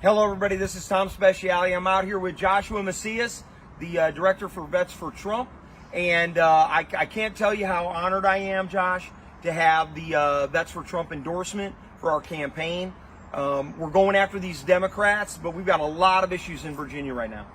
Hello, everybody. This is Tom Speciale. I'm out here with Joshua Macias, the director for Vets for Trump. And I can't tell you how honored I am, Josh, to have the Vets for Trump endorsement for our campaign. We're going after these Democrats, but we've got a lot of issues in Virginia right now.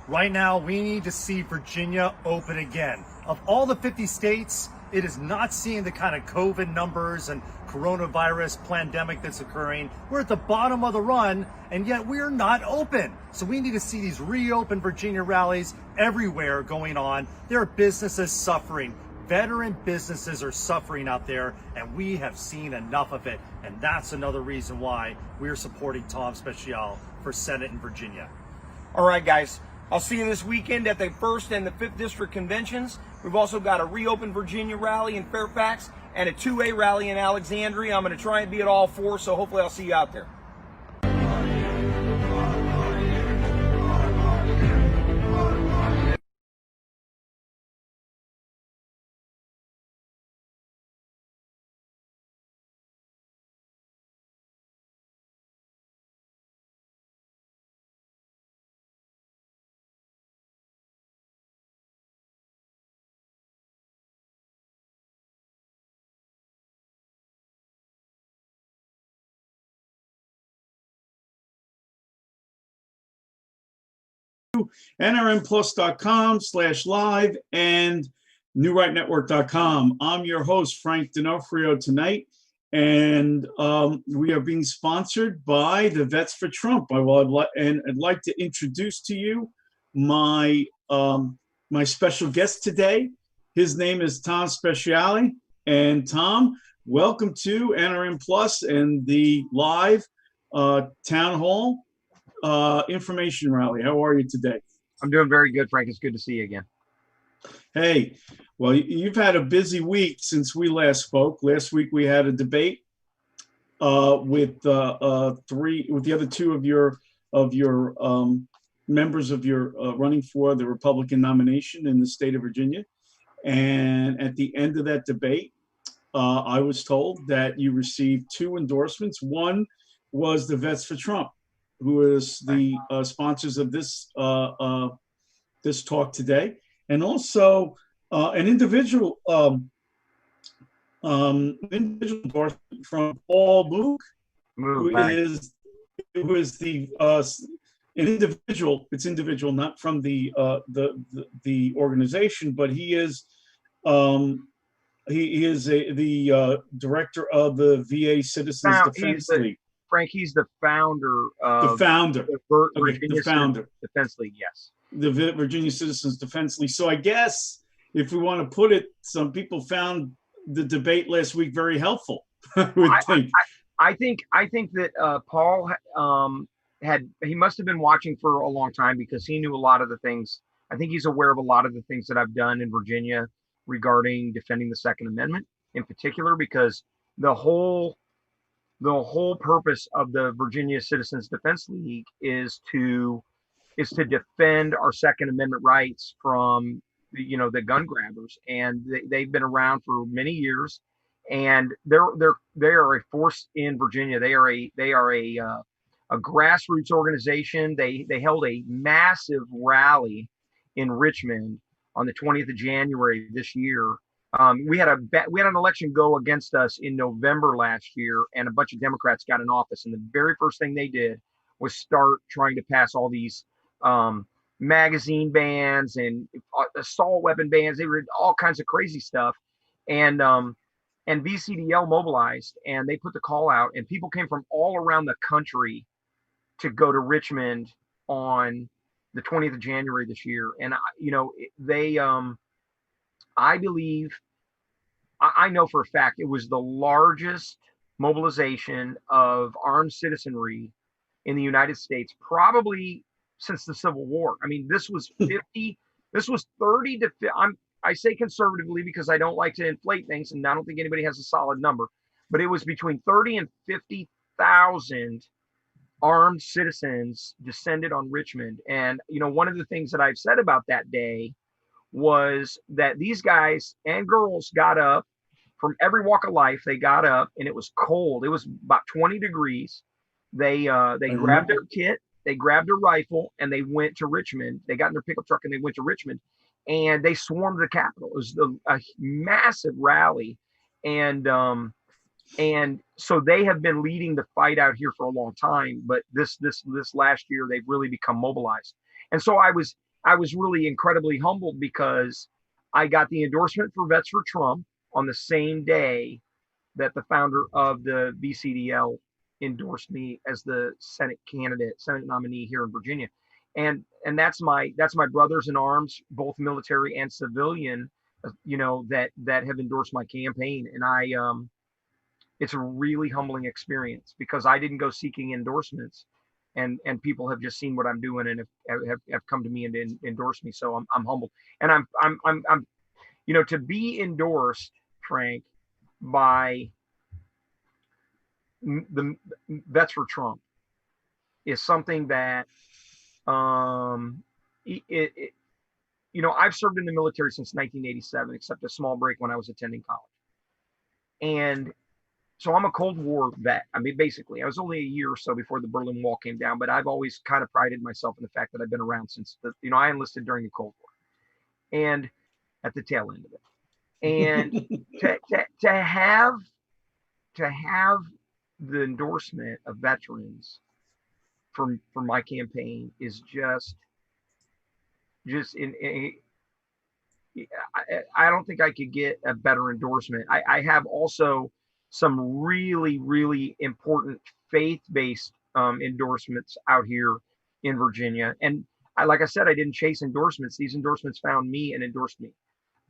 Right now, we need to see Virginia open again. Of all the 50 states, it is not seeing the kind of COVID numbers and coronavirus pandemic that's occurring. We're at the bottom of the run, and yet we're not open. So we need to see these reopened Virginia rallies everywhere going on. There are businesses suffering. Veteran businesses are suffering out there, and we have seen enough of it. And that's another reason why we're supporting Tom Speciale for Senate in Virginia. All right, guys. I'll see you this weekend at the 1st and the 5th District Conventions. We've also got a reopened Virginia rally in Fairfax and a 2A rally in Alexandria. I'm going to try and be at all four, so hopefully I'll see you out there. nrnplus.com/live and newrightnetwork.com. I'm your host, Frank D'Onofrio, tonight, and we are being sponsored by the Vets for Trump. I'd like to introduce to you my special guest today. His name is Tom Speciale, and Tom, welcome to NRN Plus and the live town hall information rally. How are you today? I'm doing very good, Frank. It's good to see you again. Hey, well, you've had a busy week since we last spoke. Last week we had a debate with the other two of your members of your running for the Republican nomination in the state of Virginia. And at the end of that debate, I was told that you received two endorsements. One was the Vets for Trump, who is the sponsors of this this talk today, and also an individual endorsement from Paul Moog, who is the an individual. It's individual, not from the organization, but he is the director of the VA Citizens Defense League. Frank, he's the founder of the Virginia founder. Defense League, yes. The Virginia Citizens Defense League. So I guess if we want to put it, some people found the debate last week very helpful. I think that Paul he must have been watching for a long time, because he knew a lot of the things. I think he's aware of a lot of the things that I've done in Virginia regarding defending the Second Amendment in particular, because the whole purpose of the Virginia Citizens Defense League is to defend our Second Amendment rights from the gun grabbers, and they've been around for many years, and they are a force in Virginia. They are a grassroots organization. They held a massive rally in Richmond on the 20th of January this year. We had an election go against us in November last year, and a bunch of Democrats got in office. And the very first thing they did was start trying to pass all these magazine bans and assault weapon bans. They were all kinds of crazy stuff. And VCDL mobilized, and they put the call out, and people came from all around the country to go to Richmond on the 20th of January this year. And I believe, I know for a fact, it was the largest mobilization of armed citizenry in the United States, probably since the Civil War. I mean, this was 30 to, I say conservatively because I don't like to inflate things, and I don't think anybody has a solid number, but it was between 30 and 50,000 armed citizens descended on Richmond. And, one of the things that I've said about that day was that these guys and girls got up from every walk of life. They got up, and it was cold. It was about 20 degrees. They grabbed their kit, they grabbed a rifle, and they went to Richmond. They got in their pickup truck and they went to Richmond, and they swarmed the Capitol. It was a massive rally, and so they have been leading the fight out here for a long time. But this last year, they've really become mobilized. And so I was really incredibly humbled because I got the endorsement for Vets for Trump on the same day that the founder of the VCDL endorsed me as the Senate nominee here in Virginia. And that's my brothers in arms, both military and civilian, that have endorsed my campaign. And it's a really humbling experience because I didn't go seeking endorsements, and people have just seen what I'm doing and have come to me and endorsed me. So I'm humbled, and I'm to be endorsed, Frank, by the Vets for Trump is something that I've served in the military since 1987, except a small break when I was attending college. And so I'm a Cold War vet. I mean, basically, I was only a year or so before the Berlin Wall came down, but I've always kind of prided myself in the fact that I've been around since I enlisted during the Cold War and at the tail end of it. And to have the endorsement of veterans for my campaign is just I don't think I could get a better endorsement. I have also some really, really important faith-based endorsements out here in Virginia. And like I said, I didn't chase endorsements. These endorsements found me and endorsed me.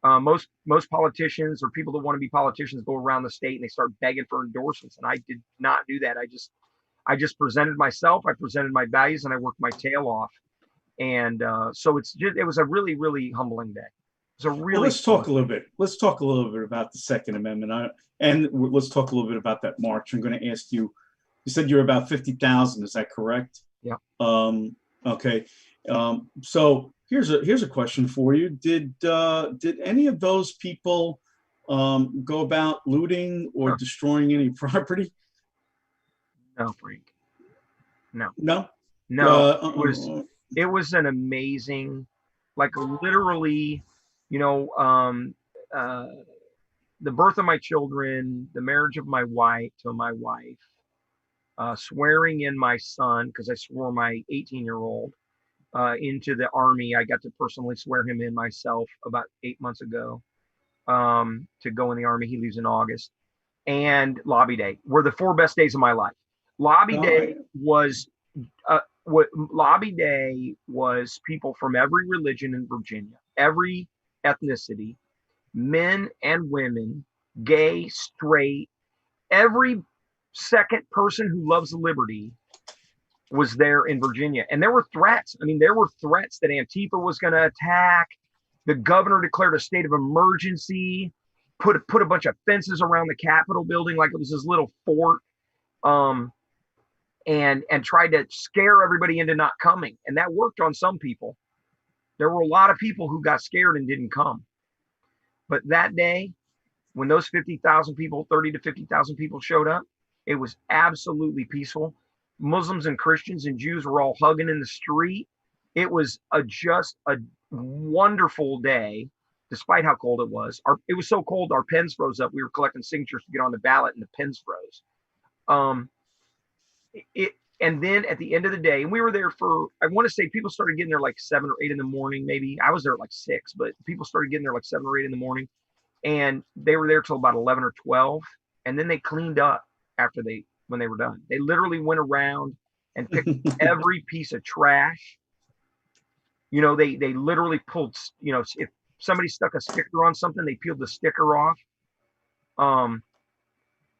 Most politicians or people that want to be politicians go around the state and they start begging for endorsements. And I did not do that. I just presented myself. I presented my values, and I worked my tail off. And so it was a really, really humbling day. It was a really. Well, let's talk a little bit. Let's talk a little bit about the Second Amendment, and let's talk a little bit about that march. I'm going to ask you. You said you're about 50,000. Is that correct? Yeah. Okay. So here's a question for you. Did any of those people go about looting or destroying any property? No, Frank. No. No. It was an amazing, like literally, the birth of my children, the marriage of my wife, swearing in my son, because I swore my 18-year-old into the Army. I got to personally swear him in myself about 8 months ago to go in the Army. He leaves in August. And Lobby Day were the 4 best days of my life. Lobby Day was people from every religion in Virginia, every ethnicity, men and women, gay, straight, every second person who loves liberty was there in Virginia. And there were threats. I mean, there were threats that Antifa was going to attack. The governor declared a state of emergency, put a bunch of fences around the Capitol building like it was his little fort, and tried to scare everybody into not coming. And that worked on some people. There were a lot of people who got scared and didn't come. But that day, when those 50,000 people, 30 to 50,000 people showed up, it was absolutely peaceful. Muslims and Christians and Jews were all hugging in the street. It was just a wonderful day, despite how cold it was. It was so cold, our pens froze up. We were collecting signatures to get on the ballot, and the pens froze. And then at the end of the day, and we were there for, I want to say people started getting there like 7 or 8 in the morning, maybe. I was there at like 6, but people started getting there like 7 or 8 in the morning. And they were there till about 11 or 12. And then they cleaned up when they were done. They literally went around and picked every piece of trash. They literally pulled, if somebody stuck a sticker on something, they peeled the sticker off.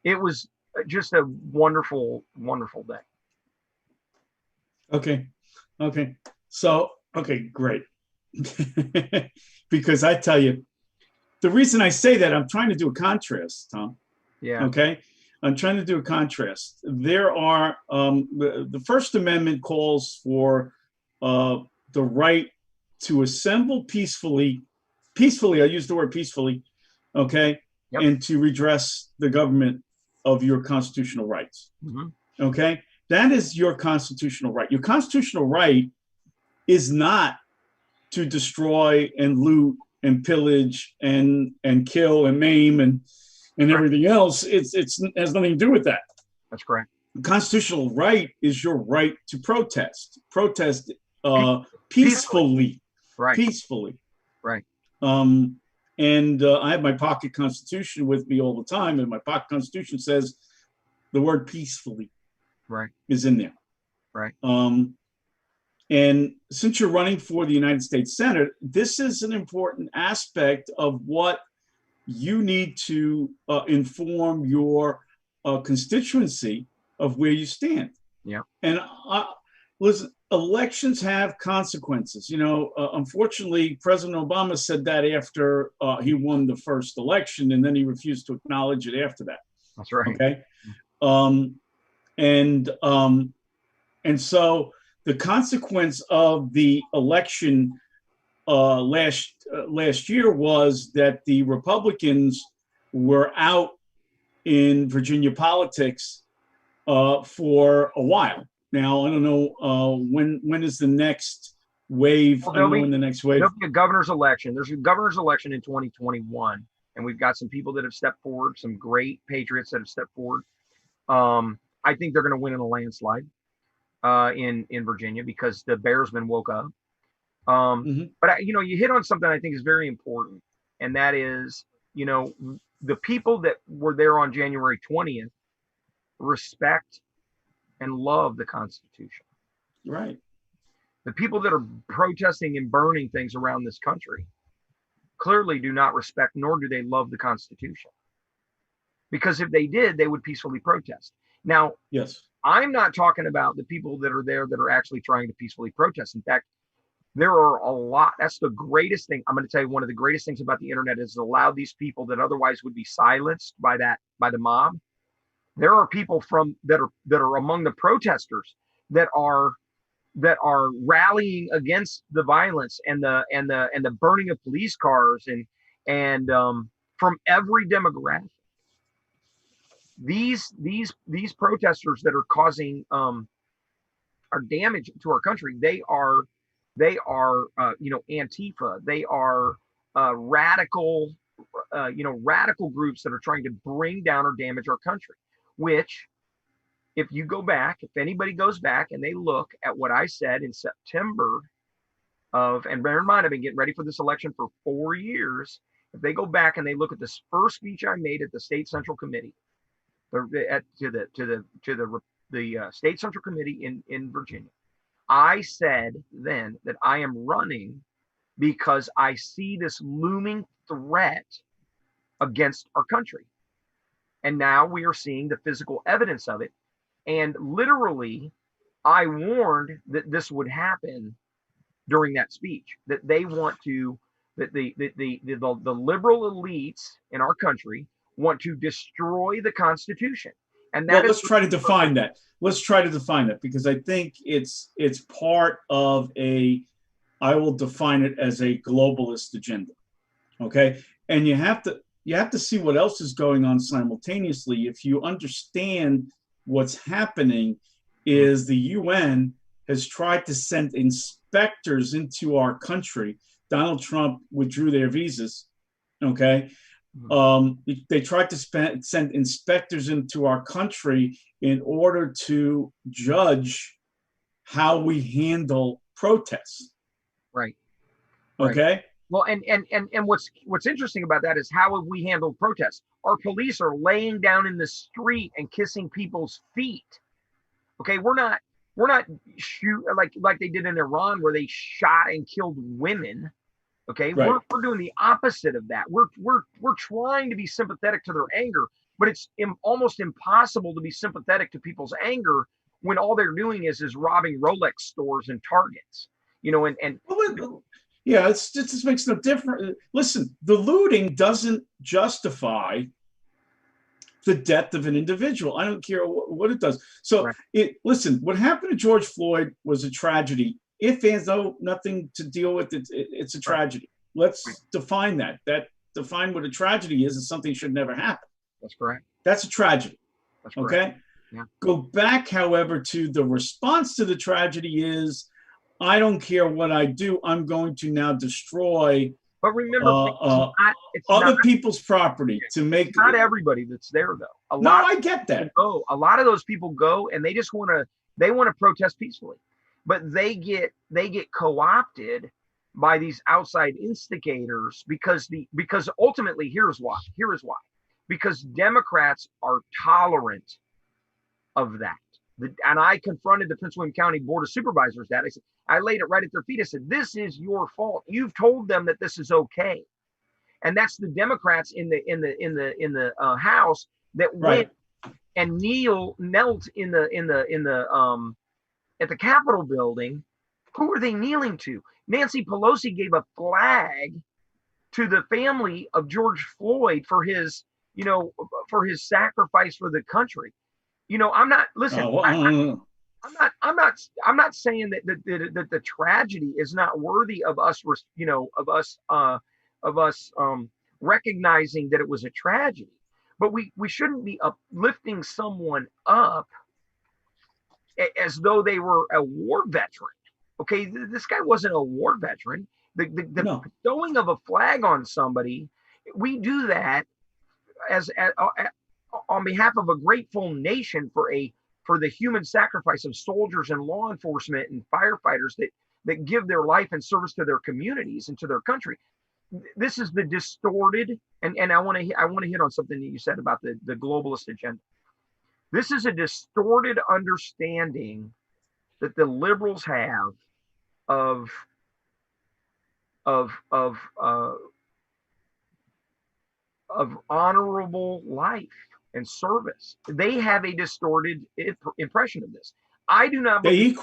It was just a wonderful, wonderful day. Okay. So, great. Because I tell you, the reason I say that, I'm trying to do a contrast, Tom. Yeah. Okay. I'm trying to do a contrast. There are, the First Amendment calls for the right to assemble peacefully, I use the word peacefully, okay, yep, and to redress the government of your constitutional rights. Mm-hmm. Okay. That is your constitutional right. Your constitutional right is not to destroy and loot and pillage and kill and maim and everything else. It has nothing to do with that. That's correct. The constitutional right is your right to protest. Protest peacefully. Right. Peacefully. Right. And I have my pocket constitution with me all the time, and my pocket constitution says the word peacefully is in there. Right. And since you're running for the United States Senate, this is an important aspect of what you need to inform your constituency of where you stand. Yeah. And listen, elections have consequences. You know, unfortunately, President Obama said that after he won the first election, and then he refused to acknowledge it after that. That's right. Okay. And so the consequence of the election last year was that the Republicans were out in Virginia politics for a while. Now, I don't know when is the next wave. Well, I don't know when the next wave. There'll be a governor's election. There's a governor's election in 2021, and we've got some people that have stepped forward, some great patriots that have stepped forward. I think they're going to win in a landslide in Virginia because the Bearsmen woke up. But you hit on something I think is very important, and that is, the people that were there on January 20th respect and love the Constitution. Right. The people that are protesting and burning things around this country clearly do not respect nor do they love the Constitution. Because if they did, they would peacefully protest. Now, yes, I'm not talking about the people that are there that are actually trying to peacefully protest. In fact, there are a lot. That's the greatest thing. I'm going to tell you, one of the greatest things about the internet is it allowed these people that otherwise would be silenced by the mob. There are people that are among the protesters that are rallying against the violence and the burning of police cars and from every demographic. These protesters that are causing are damage to our country. They are Antifa. They are radical groups that are trying to bring down or damage our country. Which, if anybody goes back and they look at what I said in September and bear in mind, I've been getting ready for this election for 4 years. If they go back and they look at this first speech I made at the State Central Committee, to the State Central Committee in Virginia, I said then that I am running because I see this looming threat against our country. And now we are seeing the physical evidence of it. And literally, I warned that this would happen during that speech, that they want to, that the liberal elites in our country want to destroy the Constitution. And that let's try to define that. Let's try to define that, because I think it's part of I will define it as a globalist agenda. Okay. And you have to see what else is going on simultaneously. If you understand what's happening is the UN has tried to send inspectors into our country. Donald Trump withdrew their visas. Okay. They tried to send inspectors into our country in order to judge how we handle protests. Right. Okay. Right. Well, and what's interesting about that is how have we handled protests? Our police are laying down in the street and kissing people's feet. Okay, we're not shoot like they did in Iran where they shot and killed women. Okay, right. We're doing the opposite of that. We're trying to be sympathetic to their anger, but it's almost impossible to be sympathetic to people's anger when all they're doing is robbing Rolex stores and Targets. Yeah, it just makes no difference. Listen, the looting doesn't justify the death of an individual. I don't care what it does. So, right. Listen, what happened to George Floyd was a tragedy. If there's nothing to deal with, it's a tragedy. Let's define that. Define what a tragedy is, and something should never happen. That's correct. That's a tragedy. That's correct. Okay? Yeah. Go back, however, to the response to the tragedy is, I don't care what I do, I'm going to now destroy But remember, it's other not people's property to make. not everybody that's there though. No, I get that. A lot of those people go and they just want to protest peacefully, but they get co-opted by these outside instigators because ultimately here is why because Democrats are tolerant of that. And I confronted the Prince William County Board of Supervisors that I laid it right at their feet. I said, this is your fault. You've told them that this is okay. And that's the Democrats in the House that went and knelt in the at the Capitol building. Who are they kneeling to? Nancy Pelosi gave a flag to the family of George Floyd for his sacrifice for the country. I'm not I'm not saying that the tragedy is not worthy of us, recognizing that it was a tragedy, but we shouldn't be uplifting someone up as though they were a war veteran. Okay, this guy wasn't a war veteran. The throwing of a flag on somebody, we do that as on behalf of a grateful nation for the human sacrifice of soldiers and law enforcement and firefighters that give their life in service to their communities and to their country. This is the distorted, and I want to hit on something that you said about the globalist agenda. This is a distorted understanding that the liberals have of honorable life and service. They have a distorted impression of this. I do not believe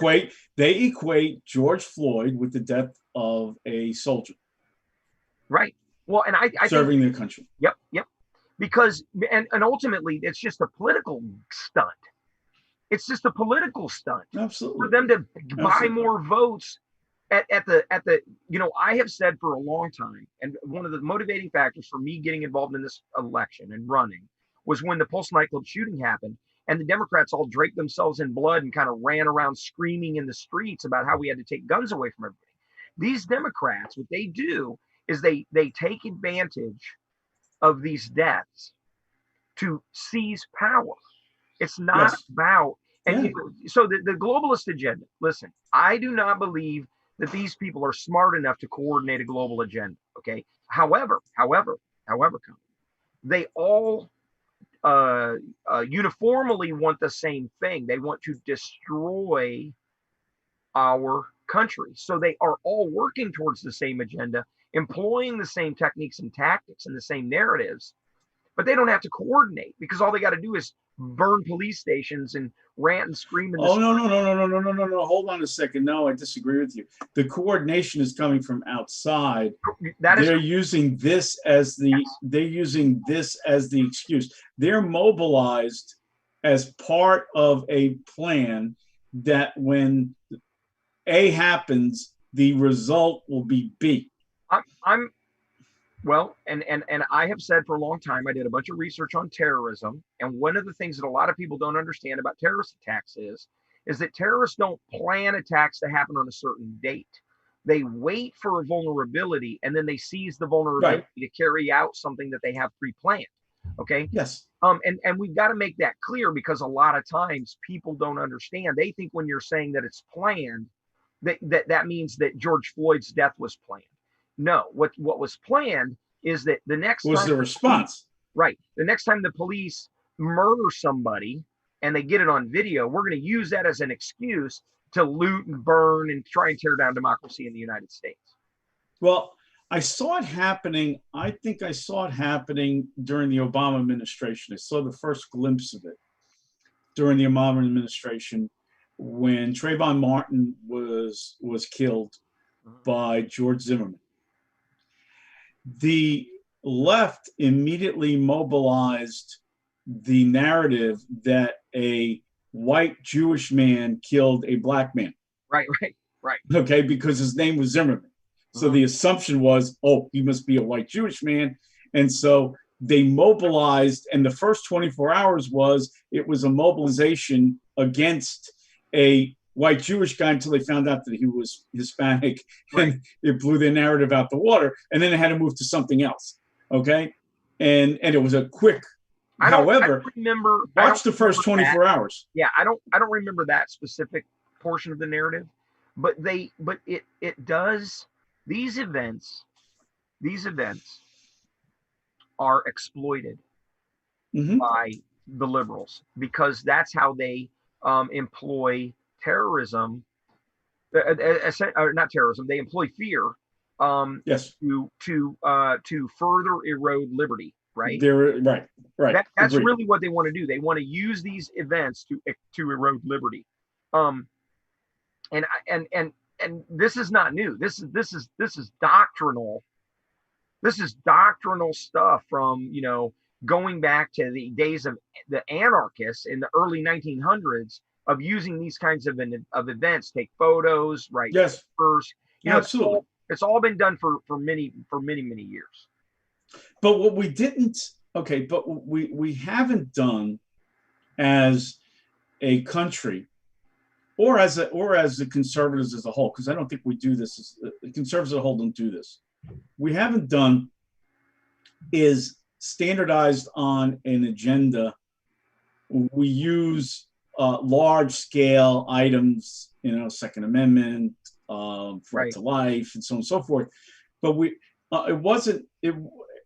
they equate George Floyd with the death of a soldier. Right. Well, and I serving think, their country. Yep. Because and ultimately it's just a political stunt. It's just a political stunt. Absolutely. For them to buy more votes at the I have said for a long time, and one of the motivating factors for me getting involved in this election and running was when the Pulse nightclub shooting happened and the Democrats all draped themselves in blood and kind of ran around screaming in the streets about how we had to take guns away from everybody. These Democrats, what they do is they take advantage of these deaths to seize power. It's not about, and so the globalist agenda, listen, I do not believe that these people are smart enough to coordinate a global agenda. Okay. However, they all uniformly want the same thing. They want to destroy our country. So they are all working towards the same agenda, employing the same techniques and tactics and the same narratives, but they don't have to coordinate because all they got to do is burn police stations and rant and scream. No. Hold on a second. No, I disagree with you. The coordination is coming from outside. They're using this as the excuse. They're mobilized as part of a plan that when A happens, the result will be B. Well, and I have said for a long time, I did a bunch of research on terrorism. And one of the things that a lot of people don't understand about terrorist attacks is that terrorists don't plan attacks to happen on a certain date. They wait for a vulnerability and then they seize the vulnerability to carry out something that they have pre-planned. Okay. Yes. And we've got to make that clear because a lot of times people don't understand. They think when you're saying that it's planned, that means that George Floyd's death was planned. No, what was planned is that the next was the response. Right. The next time the police murder somebody and they get it on video, we're going to use that as an excuse to loot and burn and try and tear down democracy in the United States. Well, I saw it happening. I think I saw it happening during the Obama administration. I saw the first glimpse of it during the Obama administration when Trayvon Martin was killed by George Zimmerman. The left immediately mobilized the narrative that a white Jewish man killed a black man. Right. Okay, because his name was Zimmerman. So the assumption was, oh, he must be a white Jewish man. And so they mobilized, and the first 24 hours it was a mobilization against a white Jewish guy until they found out that he was Hispanic, Right. and it blew their narrative out the water. And then they had to move to something else. Okay, and it was a quick. I However, don't remember. watch the first 24 hours. Yeah, I don't remember that specific portion of the narrative, but it does. These events are exploited Mm-hmm. by the liberals because that's how they employ terrorism. Not terrorism. They employ fear. Yes. To further erode liberty. Right. They're right. That's Agreed. really what they want to do. They want to use these events to erode liberty. And this is not new. This is doctrinal. This is doctrinal stuff from, going back to the days of the anarchists in the early 1900s of using these kinds of events, take photos, write Yes. papers. Absolutely. It's all been done for many years. But what we didn't, but we haven't done as a country, or as the conservatives as a whole, because I don't think we do this. Conservatives as a whole don't do this. We haven't done is standardized on an agenda. We use large scale items, Second Amendment, right to life, and so on and so forth. But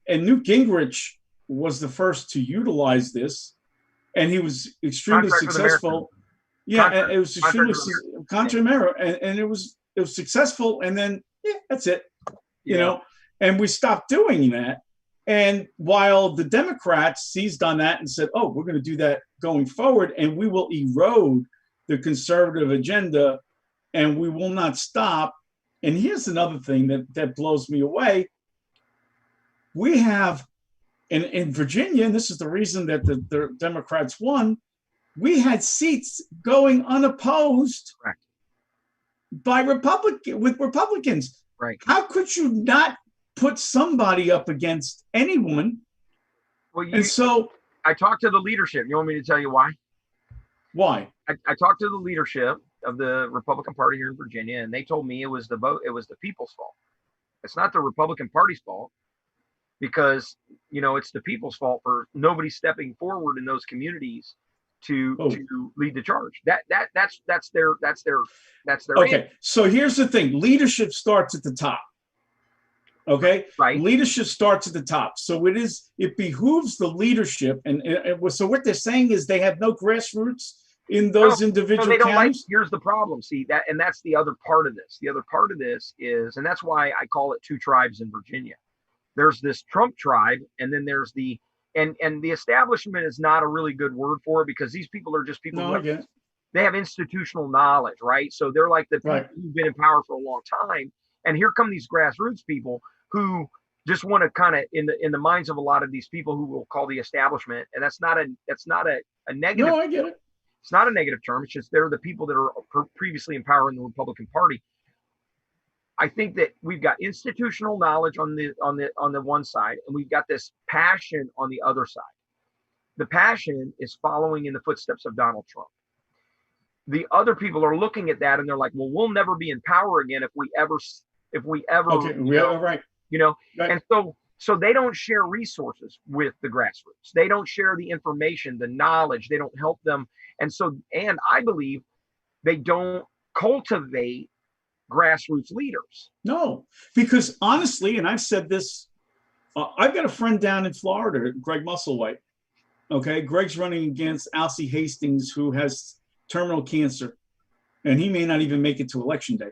and Newt Gingrich was the first to utilize this, and he was extremely successful. Yeah, it was extremely contra America, and it was successful. And then that's it, And we stopped doing that. And while the Democrats seized on that and said, "Oh, we're going to do that going forward, and we will erode the conservative agenda, and we will not stop." And here's another thing that blows me away. We have, in Virginia, and this is the reason that the Democrats won, we had seats going unopposed by Republicans. Right. How could you not put somebody up against anyone? Well, I talked to the leadership. You want me to tell you why? Why? I talked to the leadership of the Republican Party here in Virginia, and they told me it was the vote. It was the people's fault. It's not the Republican Party's fault, because it's the people's fault for nobody stepping forward in those communities to lead the charge. That's their okay aim. So here's the thing: leadership starts at the top. Okay, right. Leadership starts at the top. So it behooves the leadership, and so what they're saying is they have no grassroots in those individual they don't counties. Here's the problem. See that, and that's the other part of this. The other part of this is, and that's why I call it two tribes in Virginia. There's this Trump tribe, and then there's the establishment is not a really good word for it, because these people are just people they have institutional knowledge, right? So they're like the people who've been in power for a long time, and here come these grassroots people who just want to kind of in the minds of a lot of these people who will call the establishment, and that's not a negative. No, I get it. It's not a negative term. It's just they're the people that are previously in power in the Republican Party. I think that we've got institutional knowledge on the one side, and we've got this passion on the other side. The passion is following in the footsteps of Donald Trump. The other people are looking at that and they're like, "Well, we'll never be in power again if we ever." Right. And so they don't share resources with the grassroots. They don't share the information, the knowledge. They don't help them, and I believe they don't cultivate grassroots leaders. No, because honestly, and I've said this, I've got a friend down in Florida, Greg Musselwhite. Okay, Greg's running against Alcee Hastings, who has terminal cancer, and he may not even make it to election day.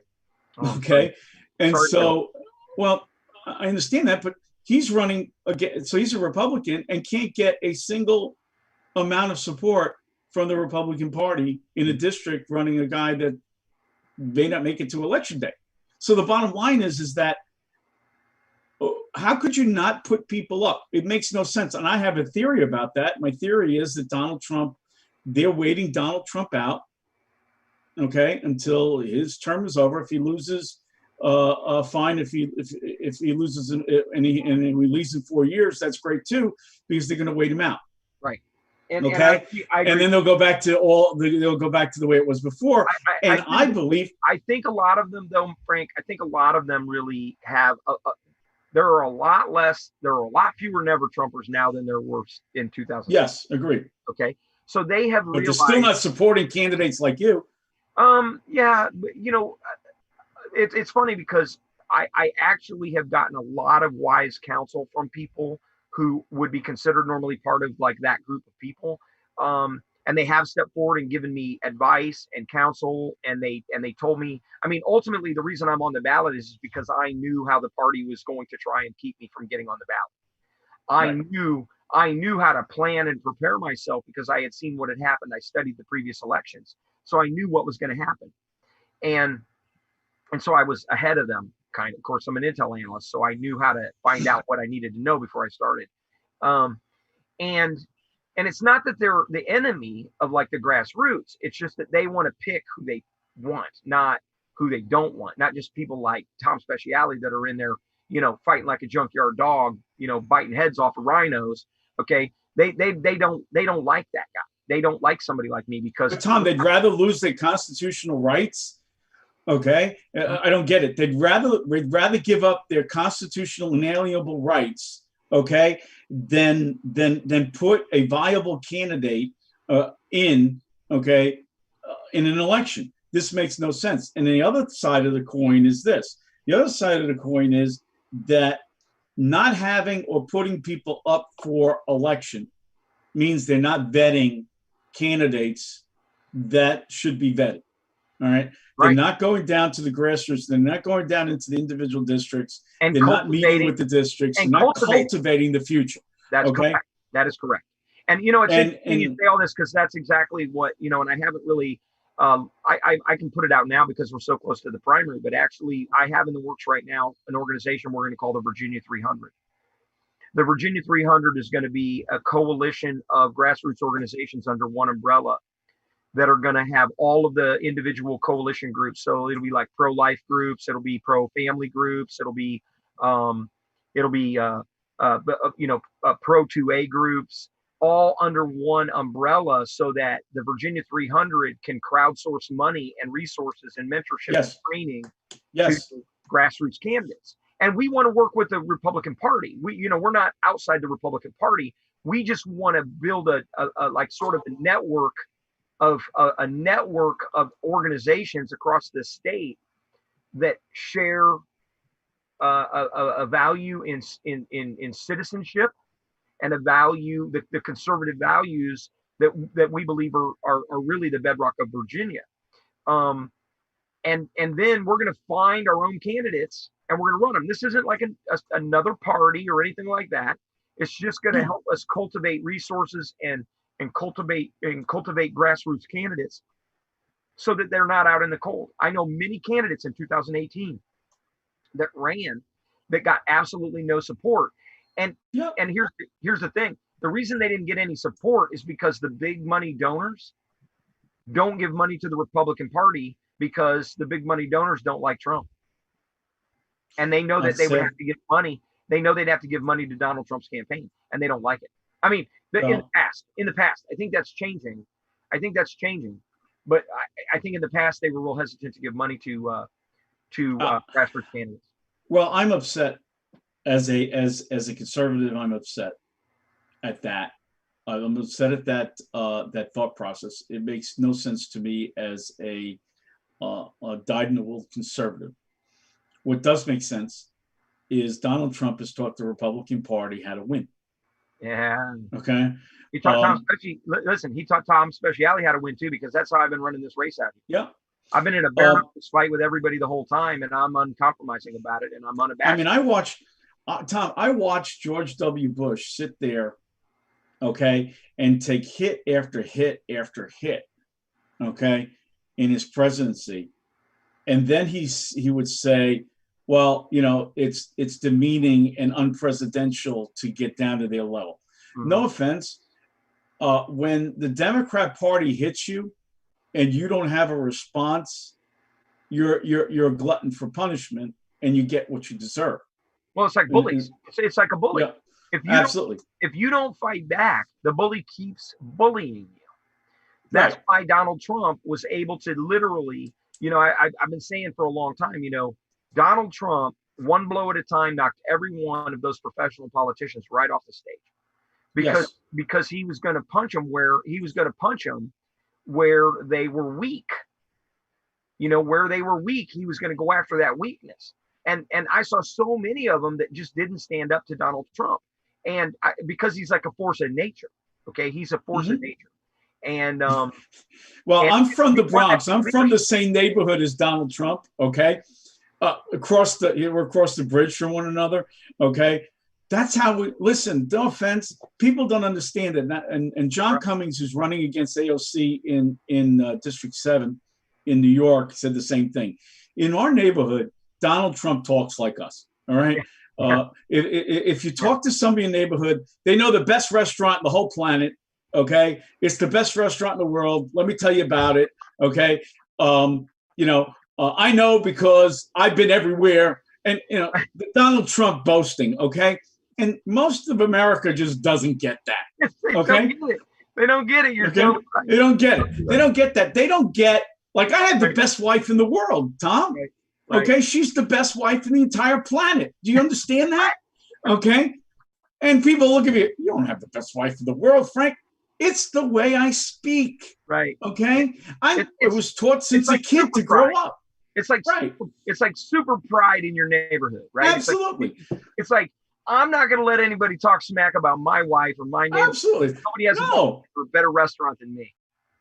Okay, and well, I understand that, but he's running again, so he's a Republican and can't get a single amount of support from the Republican Party in a district running a guy that may not make it to election day. So the bottom line is that how could you not put people up? It makes no sense. And I have a theory about that. My theory is that they're waiting Donald Trump out, okay, until his term is over. If he loses fine if he loses and he leaves in 4 years. That's great too, because they're going to wait him out. Right. And Okay. I agree. And then they'll go back to the way it was before. I believe. I think a lot of them, though, Frank. I think a lot of them really have. There are a lot fewer Never Trumpers now than there were in 2000. Yes, agreed. Okay. So they have But realized. they're still not supporting candidates like you. Yeah, but, it's funny because I actually have gotten a lot of wise counsel from people who would be considered normally part of like that group of people. And they have stepped forward and given me advice and counsel. And they told me, I mean, ultimately the reason I'm on the ballot is because I knew how the party was going to try and keep me from getting on the ballot. Right. I knew how to plan and prepare myself because I had seen what had happened. I studied the previous elections. So I knew what was going to happen. And so I was ahead of them, kind of. Of course, I'm an intel analyst, so I knew how to find out what I needed to know before I started. And it's not that they're the enemy of like the grassroots. It's just that they want to pick who they want, not who they don't want. Not just people like Tom Speciale that are in there, fighting like a junkyard dog, biting heads off of rhinos. Okay, they don't like that guy. They don't like somebody like me because. But Tom, they'd rather lose their constitutional rights. Okay, I don't get it. They'd rather give up their constitutional inalienable rights. Okay, than put a viable candidate in an election. This makes no sense. And the other side of the coin is this. The other side of the coin is that not having or putting people up for election means they're not vetting candidates that should be vetted. All right. They're not going down to the grassroots. They're not going down into the individual districts. And they're not meeting with the districts. They're not cultivating the future. That's correct. That is correct. And it's interesting you say all this because that's exactly what and I haven't really. I can put it out now because we're so close to the primary. But actually, I have in the works right now an organization we're going to call the Virginia 300. The Virginia 300 is going to be a coalition of grassroots organizations under one umbrella that are going to have all of the individual coalition groups. So it'll be like pro-life groups, it'll be pro-family groups, it'll be pro-2A groups, all under one umbrella, so that the Virginia 300 can crowdsource money and resources and mentorship and training to grassroots candidates. And we want to work with the Republican Party. We're not outside the Republican Party. We just want to build a network of organizations across the state that share a value in citizenship and a value, the conservative values that we believe are really the bedrock of Virginia. And then we're going to find our own candidates and we're going to run them. This isn't like another party or anything like that. It's just going to help us cultivate resources and cultivate grassroots candidates so that they're not out in the cold. I know many candidates in 2018 that ran that got absolutely no support. And here's the thing. The reason they didn't get any support is because the big money donors don't give money to the Republican Party because the big money donors don't like Trump. And they know that they would have to give money. They know they'd have to give money to Donald Trump's campaign, and they don't like it. I mean, in the past, I think that's changing. But I think in the past they were real hesitant to give money to grassroots candidates. Well, I'm upset as a conservative. I'm upset at that. I'm upset at that thought process. It makes no sense to me as a dyed-in-the-wool conservative. What does make sense is Donald Trump has taught the Republican Party how to win. Yeah. Okay. He taught Tom Speciale how to win too, because that's how I've been running this race out here. Yeah. I've been in a bare fight with everybody the whole time, and I'm uncompromising about it, and I'm unabashed. I mean, I watched George W. Bush sit there, okay, and take hit after hit after hit, okay, in his presidency, and then he would say, well, it's demeaning and unpresidential to get down to their level. Mm-hmm. No offense. When the Democrat Party hits you and you don't have a response, you're a glutton for punishment, and you get what you deserve. Well, it's like bullies. It's like a bully. Yeah, If you absolutely. if you don't fight back, the bully keeps bullying you. That's Right. why Donald Trump was able to literally, I've been saying for a long time, Donald Trump, one blow at a time, knocked every one of those professional politicians right off the stage Yes. because he was going to punch them where they were weak. Where they were weak, he was going to go after that weakness. And I saw so many of them that just didn't stand up to Donald Trump, because he's like a force of nature. Okay, he's a force of nature. And well, and I'm from the Bronx. I'm from the same neighborhood as Donald Trump. Okay, we're across the bridge from one another. Okay, that's how we listen. No offense, people don't understand it. And John Cummings, who's running against AOC in District 7 in New York, said the same thing. In our neighborhood, Donald Trump talks like us. All right. If you talk to somebody in the neighborhood, they know the best restaurant in the whole planet. Okay, it's the best restaurant in the world. Let me tell you about it. Okay, I know because I've been everywhere. And Donald Trump boasting. Okay, and most of America just doesn't get that. Okay, they don't get it. You're okay? totally right. They don't get it. They don't get that. They don't get, like, I had the best wife in the world, Tom. Right. Okay, she's the best wife in the entire planet. Do you understand that? Okay, and people look at me. You don't have the best wife in the world, Frank. It's the way I speak. Right. Okay. I was taught since a kid to grow up. It's like super pride in your neighborhood, right? Absolutely. It's like I'm not going to let anybody talk smack about my wife or my neighbor. Absolutely. Nobody has a better restaurant than me.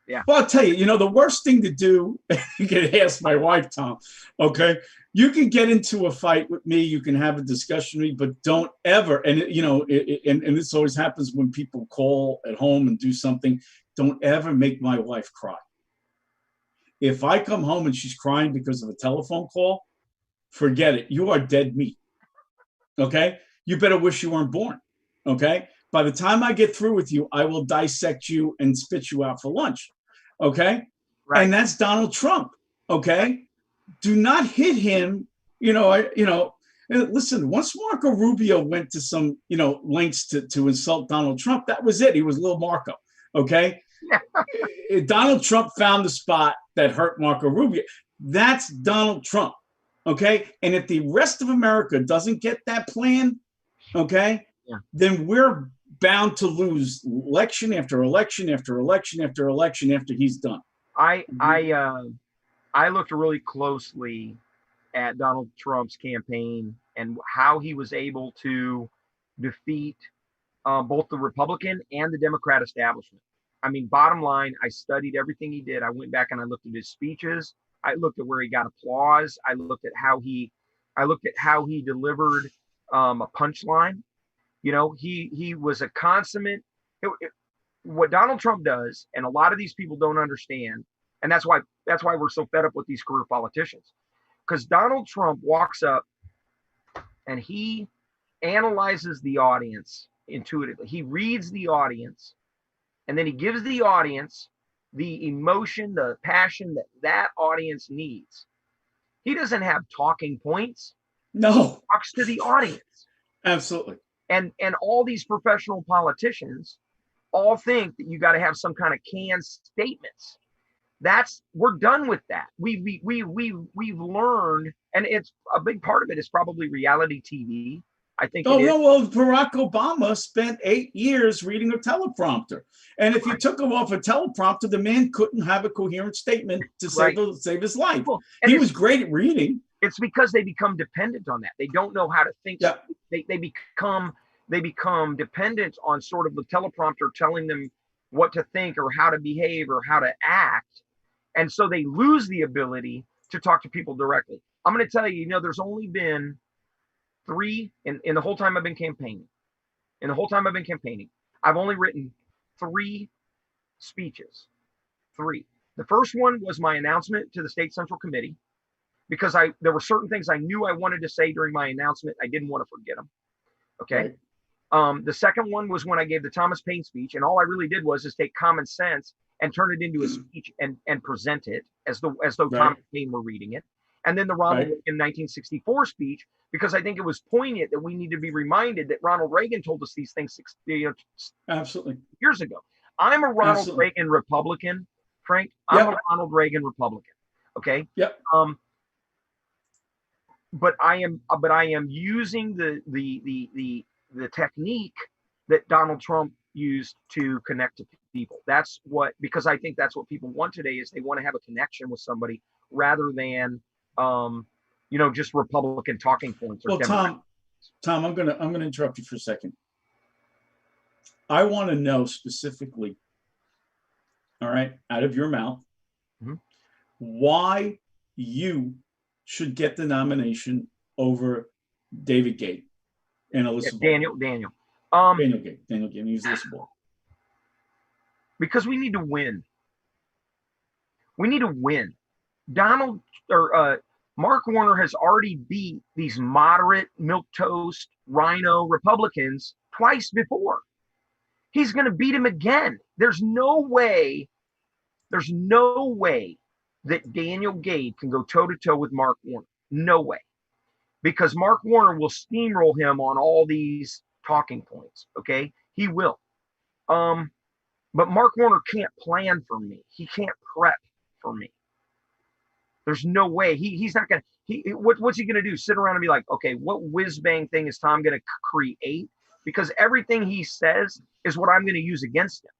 Yeah. Well, I'll tell you, the worst thing to do, you can ask my wife, Tom, okay? You can get into a fight with me. You can have a discussion with me, but don't ever, and and this always happens when people call at home and do something, don't ever make my wife cry. If I come home and she's crying because of a telephone call, forget it. You are dead meat, okay? You better wish you weren't born, okay? By the time I get through with you, I will dissect you and spit you out for lunch, okay? Right. And that's Donald Trump, okay? Do not hit him. Listen, once Marco Rubio went to some, lengths to insult Donald Trump, that was it. He was little Marco, okay? Donald Trump found the spot that hurt Marco Rubio. That's Donald Trump, okay? And if the rest of America doesn't get that plan, okay, then we're bound to lose election after election after election after election after he's done. I looked really closely at Donald Trump's campaign and how he was able to defeat both the Republican and the Democrat establishment. I mean, bottom line, I studied everything he did. I went back and I looked at his speeches. I looked at where he got applause. I looked at how he delivered a punchline. He was a consummate. What Donald Trump does, and a lot of these people don't understand, and that's why we're so fed up with these career politicians, because Donald Trump walks up and he analyzes the audience intuitively. He reads the audience, and then he gives the audience the emotion, the passion that audience needs. He doesn't have talking points. No. He talks to the audience. Absolutely. And all these professional politicians all think that you got to have some kind of canned statements. We're done with that. We've learned, and it's a big part of it is probably reality TV. I think. Well, Barack Obama spent 8 years reading a teleprompter, and if you took him off a teleprompter, the man couldn't have a coherent statement to save his life. Well, he was great at reading. It's because they become dependent on that. They don't know how to think. Yeah. They become dependent on sort of the teleprompter telling them what to think or how to behave or how to act, and so they lose the ability to talk to people directly. I'm going to tell you, there's only been 3 in the whole time I've been campaigning. I've only written 3 speeches. 3. The first one was my announcement to the State Central Committee, because there were certain things I knew I wanted to say during my announcement. I didn't want to forget them. Okay. Right. The second one was when I gave the Thomas Paine speech, and all I really did was take common sense and turn it into a speech and present it as though Thomas Paine were reading it. and then the Ronald Right. Reagan 1964 speech, because I think it was poignant that we need to be reminded that Ronald Reagan told us these things Absolutely. years ago. I'm a Ronald Absolutely. Reagan Republican, Frank. I'm Yep. a Ronald Reagan Republican. Okay. Yep. But I am using the technique that Donald Trump used to connect to people. That's what, because I think that's what people want today, is they want to have a connection with somebody rather than just Republican talking points or Well, Democrat. Tom, I'm gonna interrupt you for a second. I want to know specifically, all right, out of your mouth, Mhm. why you should get the nomination over David Gate and Alyssa Ball. Daniel. Daniel Gate, he's Alyssa Ball. Because we need to win. We need to win. Donald or Mark Warner has already beat these moderate, milquetoast, rhino Republicans twice before. He's going to beat him again. There's no way that Daniel Gade can go toe to toe with Mark Warner. No way. Because Mark Warner will steamroll him on all these talking points. Okay. He will. But Mark Warner can't plan for me. He can't prep for me. There's no way. He's not going to, what's he going to do? Sit around and be like, okay, what whiz bang thing is Tom going to create? Because everything he says is what I'm going to use against him.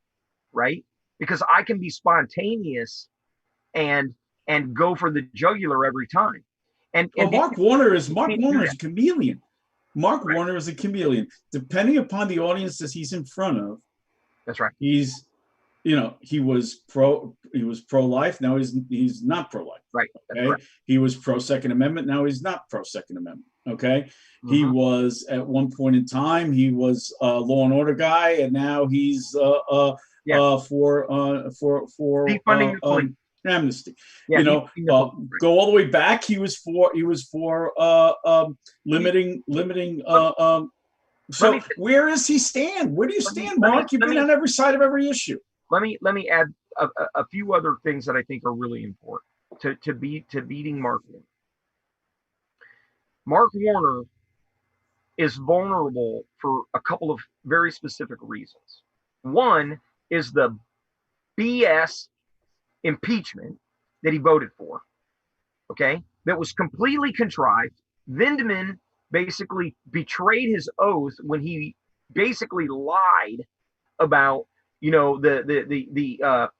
Right? Because I can be spontaneous and go for the jugular every time. And Mark Warner is a chameleon. Right. Warner is a chameleon. Depending upon the audience that he's in front of, that's right. He's, he was pro-life. Now he's not pro-life. Right. Okay. Right. He was pro-Second Amendment. Now he's not pro-Second Amendment. Okay. Mm-hmm. He was at one point in time, he was a law and order guy, and now he's for defunding the police. Amnesty. Yeah, go all the way back. He was for limiting. So where does he stand? Where do you stand, Mark? You've been on every side of every issue. Let me add a few other things that I think are really important to beating Mark Warner. Mark Warner is vulnerable for a couple of very specific reasons. One is the BS impeachment that he voted for, okay, that was completely contrived. Vindman basically betrayed his oath when he basically lied about the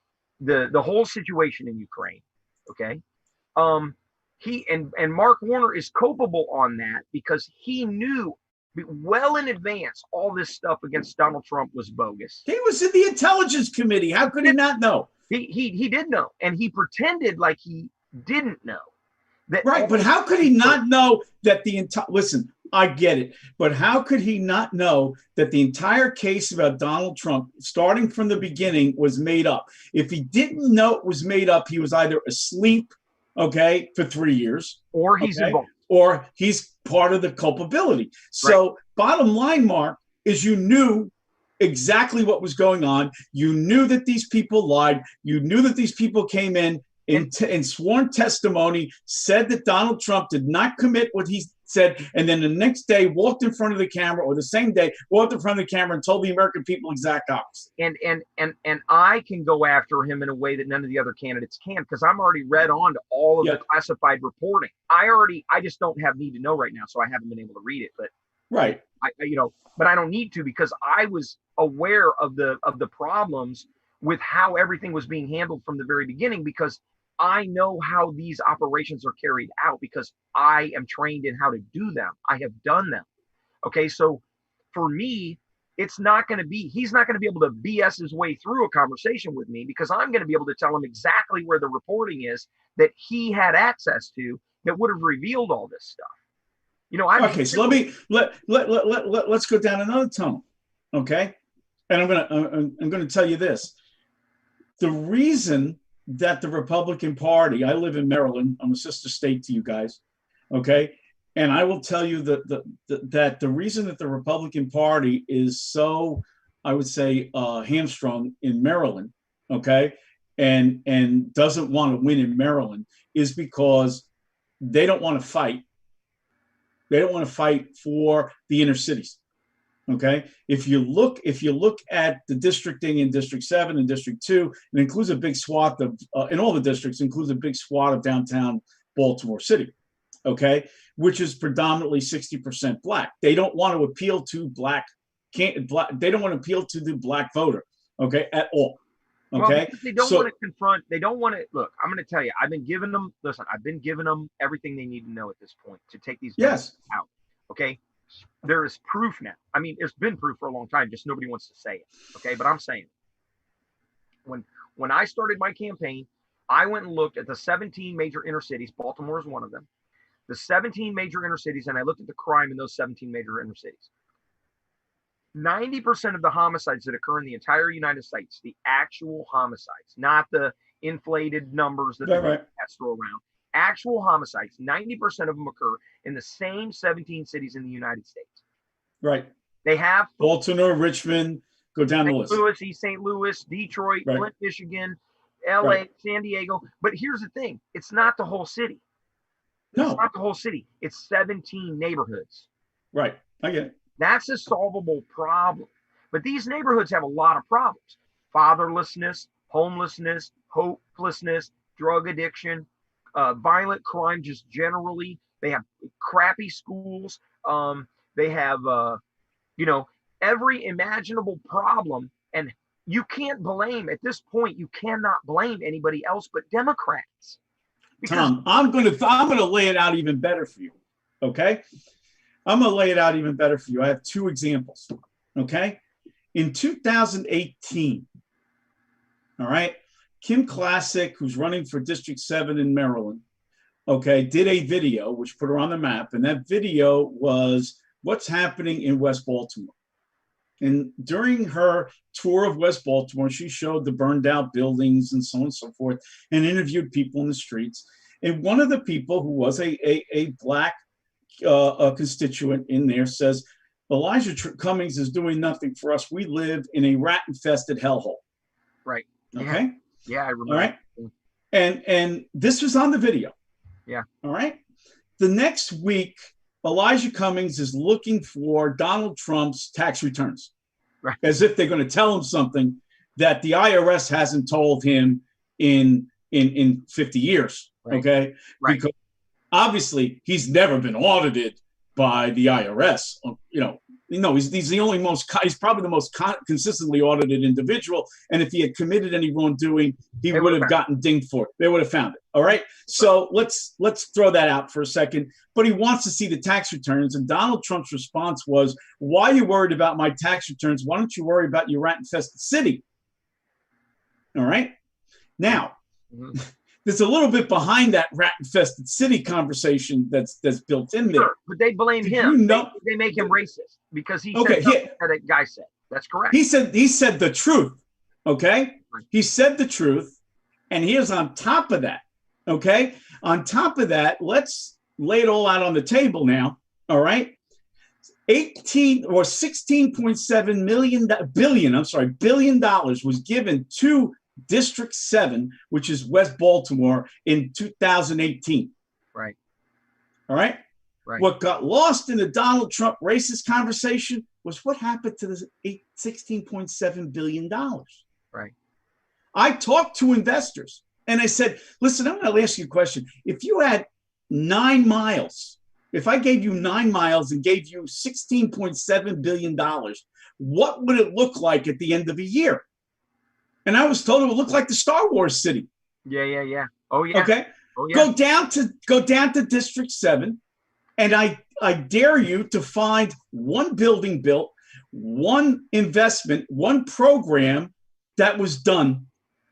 whole situation in Ukraine. Okay. He and Mark Warner is culpable on that because he knew well in advance all this stuff against Donald Trump was bogus. He was in the Intelligence Committee. How could he not know? He did know, and he pretended like he didn't know. Right, but how could he not know that the entire, listen, I get it, but how could he not know that the entire case about Donald Trump, starting from the beginning, was made up? If he didn't know it was made up, he was either asleep, okay, for 3 years, or he's involved, or he's part of the culpability. So, right. Bottom line, Mark, is you knew exactly what was going on. You knew that these people lied. You knew that these people came in sworn testimony, said that Donald Trump did not commit what he said, and then the next day walked in front of the camera, or the same day walked in front of the camera and told the American people exact opposite. And I can go after him in a way that none of the other candidates can, because I'm already read on to all of the classified reporting. I just don't have need to know right now, so I haven't been able to read it. But right, but I don't need to, because I was aware of the problems with how everything was being handled from the very beginning, because I know how these operations are carried out, because I am trained in how to do them. I have done them. Okay. So for me, he's not going to be able to BS his way through a conversation with me, because I'm going to be able to tell him exactly where the reporting is that he had access to that would have revealed all this stuff. Okay. So let's go down another tunnel. Okay. And I'm going to tell you this. The reason that the Republican Party, I live in Maryland, I'm a sister state to you guys, okay? And I will tell you that the reason that the Republican Party is so, I would say, hamstrung in Maryland, okay, and doesn't want to win in Maryland, is because they don't want to fight. They don't want to fight for the inner cities. Okay, if you look at the districting in District 7 and District 2, it includes a big swath of in all the districts, includes a big swath of downtown Baltimore City. Okay, which is predominantly 60% black. They don't want to appeal to they don't want to appeal to the black voter. Okay, at all. Okay, well, they don't want to confront. They don't want to look. I'm going to tell you. I've been giving them. Listen, I've been giving them everything they need to know at this point to take these guys out. Okay, there is proof now. I mean, there's been proof for a long time. Just nobody wants to say it. Okay, but I'm saying when I started my campaign, I went and looked at the 17 major inner cities. Baltimore is one of them. The 17 major inner cities, and I looked at the crime in those 17 major inner cities. 90% of the homicides that occur in the entire United States, the actual homicides, not the inflated numbers that the cats throw around, actual homicides, 90% of them occur in the same 17 cities in the United States. Right. They have Baltimore, Richmond, go down the list. St. Louis, East St. Louis, Detroit, Flint, Michigan, LA, San Diego. But here's the thing. It's not the whole city. No. It's not the whole city. It's 17 neighborhoods. Right. I get it. That's a solvable problem. But these neighborhoods have a lot of problems. Fatherlessness, homelessness, hopelessness, drug addiction, violent crime just generally. They have crappy schools. They have, every imaginable problem. And you can't blame, at this point, you cannot blame anybody else but Democrats. Tom, I'm gonna lay it out even better for you. Okay? I'm going to lay it out even better for you. I have two examples, okay? In 2018, all right, Kim Classic, who's running for District 7 in Maryland, okay, did a video which put her on the map, and that video was what's happening in West Baltimore. And during her tour of West Baltimore, she showed the burned out buildings and so on and so forth, and interviewed people in the streets. And one of the people who was a black a constituent in there says, Elijah Cummings is doing nothing for us. We live in a rat-infested hellhole. Right. Okay. Yeah, I remember. All right. And this was on the video. Yeah. All right. The next week, Elijah Cummings is looking for Donald Trump's tax returns, right, as if they're going to tell him something that the IRS hasn't told him in 50 years. Right. Okay. Right. Because obviously, he's never been audited by the IRS. He's probably the most consistently audited individual. And if he had committed any wrongdoing, he would have gotten dinged for it. They would have found it. All right. So let's throw that out for a second. But he wants to see the tax returns. And Donald Trump's response was, why are you worried about my tax returns? Why don't you worry about your rat-infested city? All right. Now, there's a little bit behind that rat-infested city conversation that's built in there. Sure, but they blame him. They make him racist because he said something that a guy said. That's correct. He said the truth. Okay? He said the truth. And here's on top of that. Okay? On top of that, let's lay it all out on the table now. All right? $16.7 billion was given to District 7, which is West Baltimore, in 2018. Right. All right? Right. What got lost in the Donald Trump racist conversation was what happened to the $16.7 billion. Right. I talked to investors and I said, listen, I'm going to ask you a question. If you had 9 miles, if I gave you 9 miles and gave you $16.7 billion, what would it look like at the end of a year? And I was told it would look like the Star Wars city. Yeah. Oh, yeah. Okay. Oh, yeah. Go down to District 7, and I dare you to find one building built, one investment, one program that was done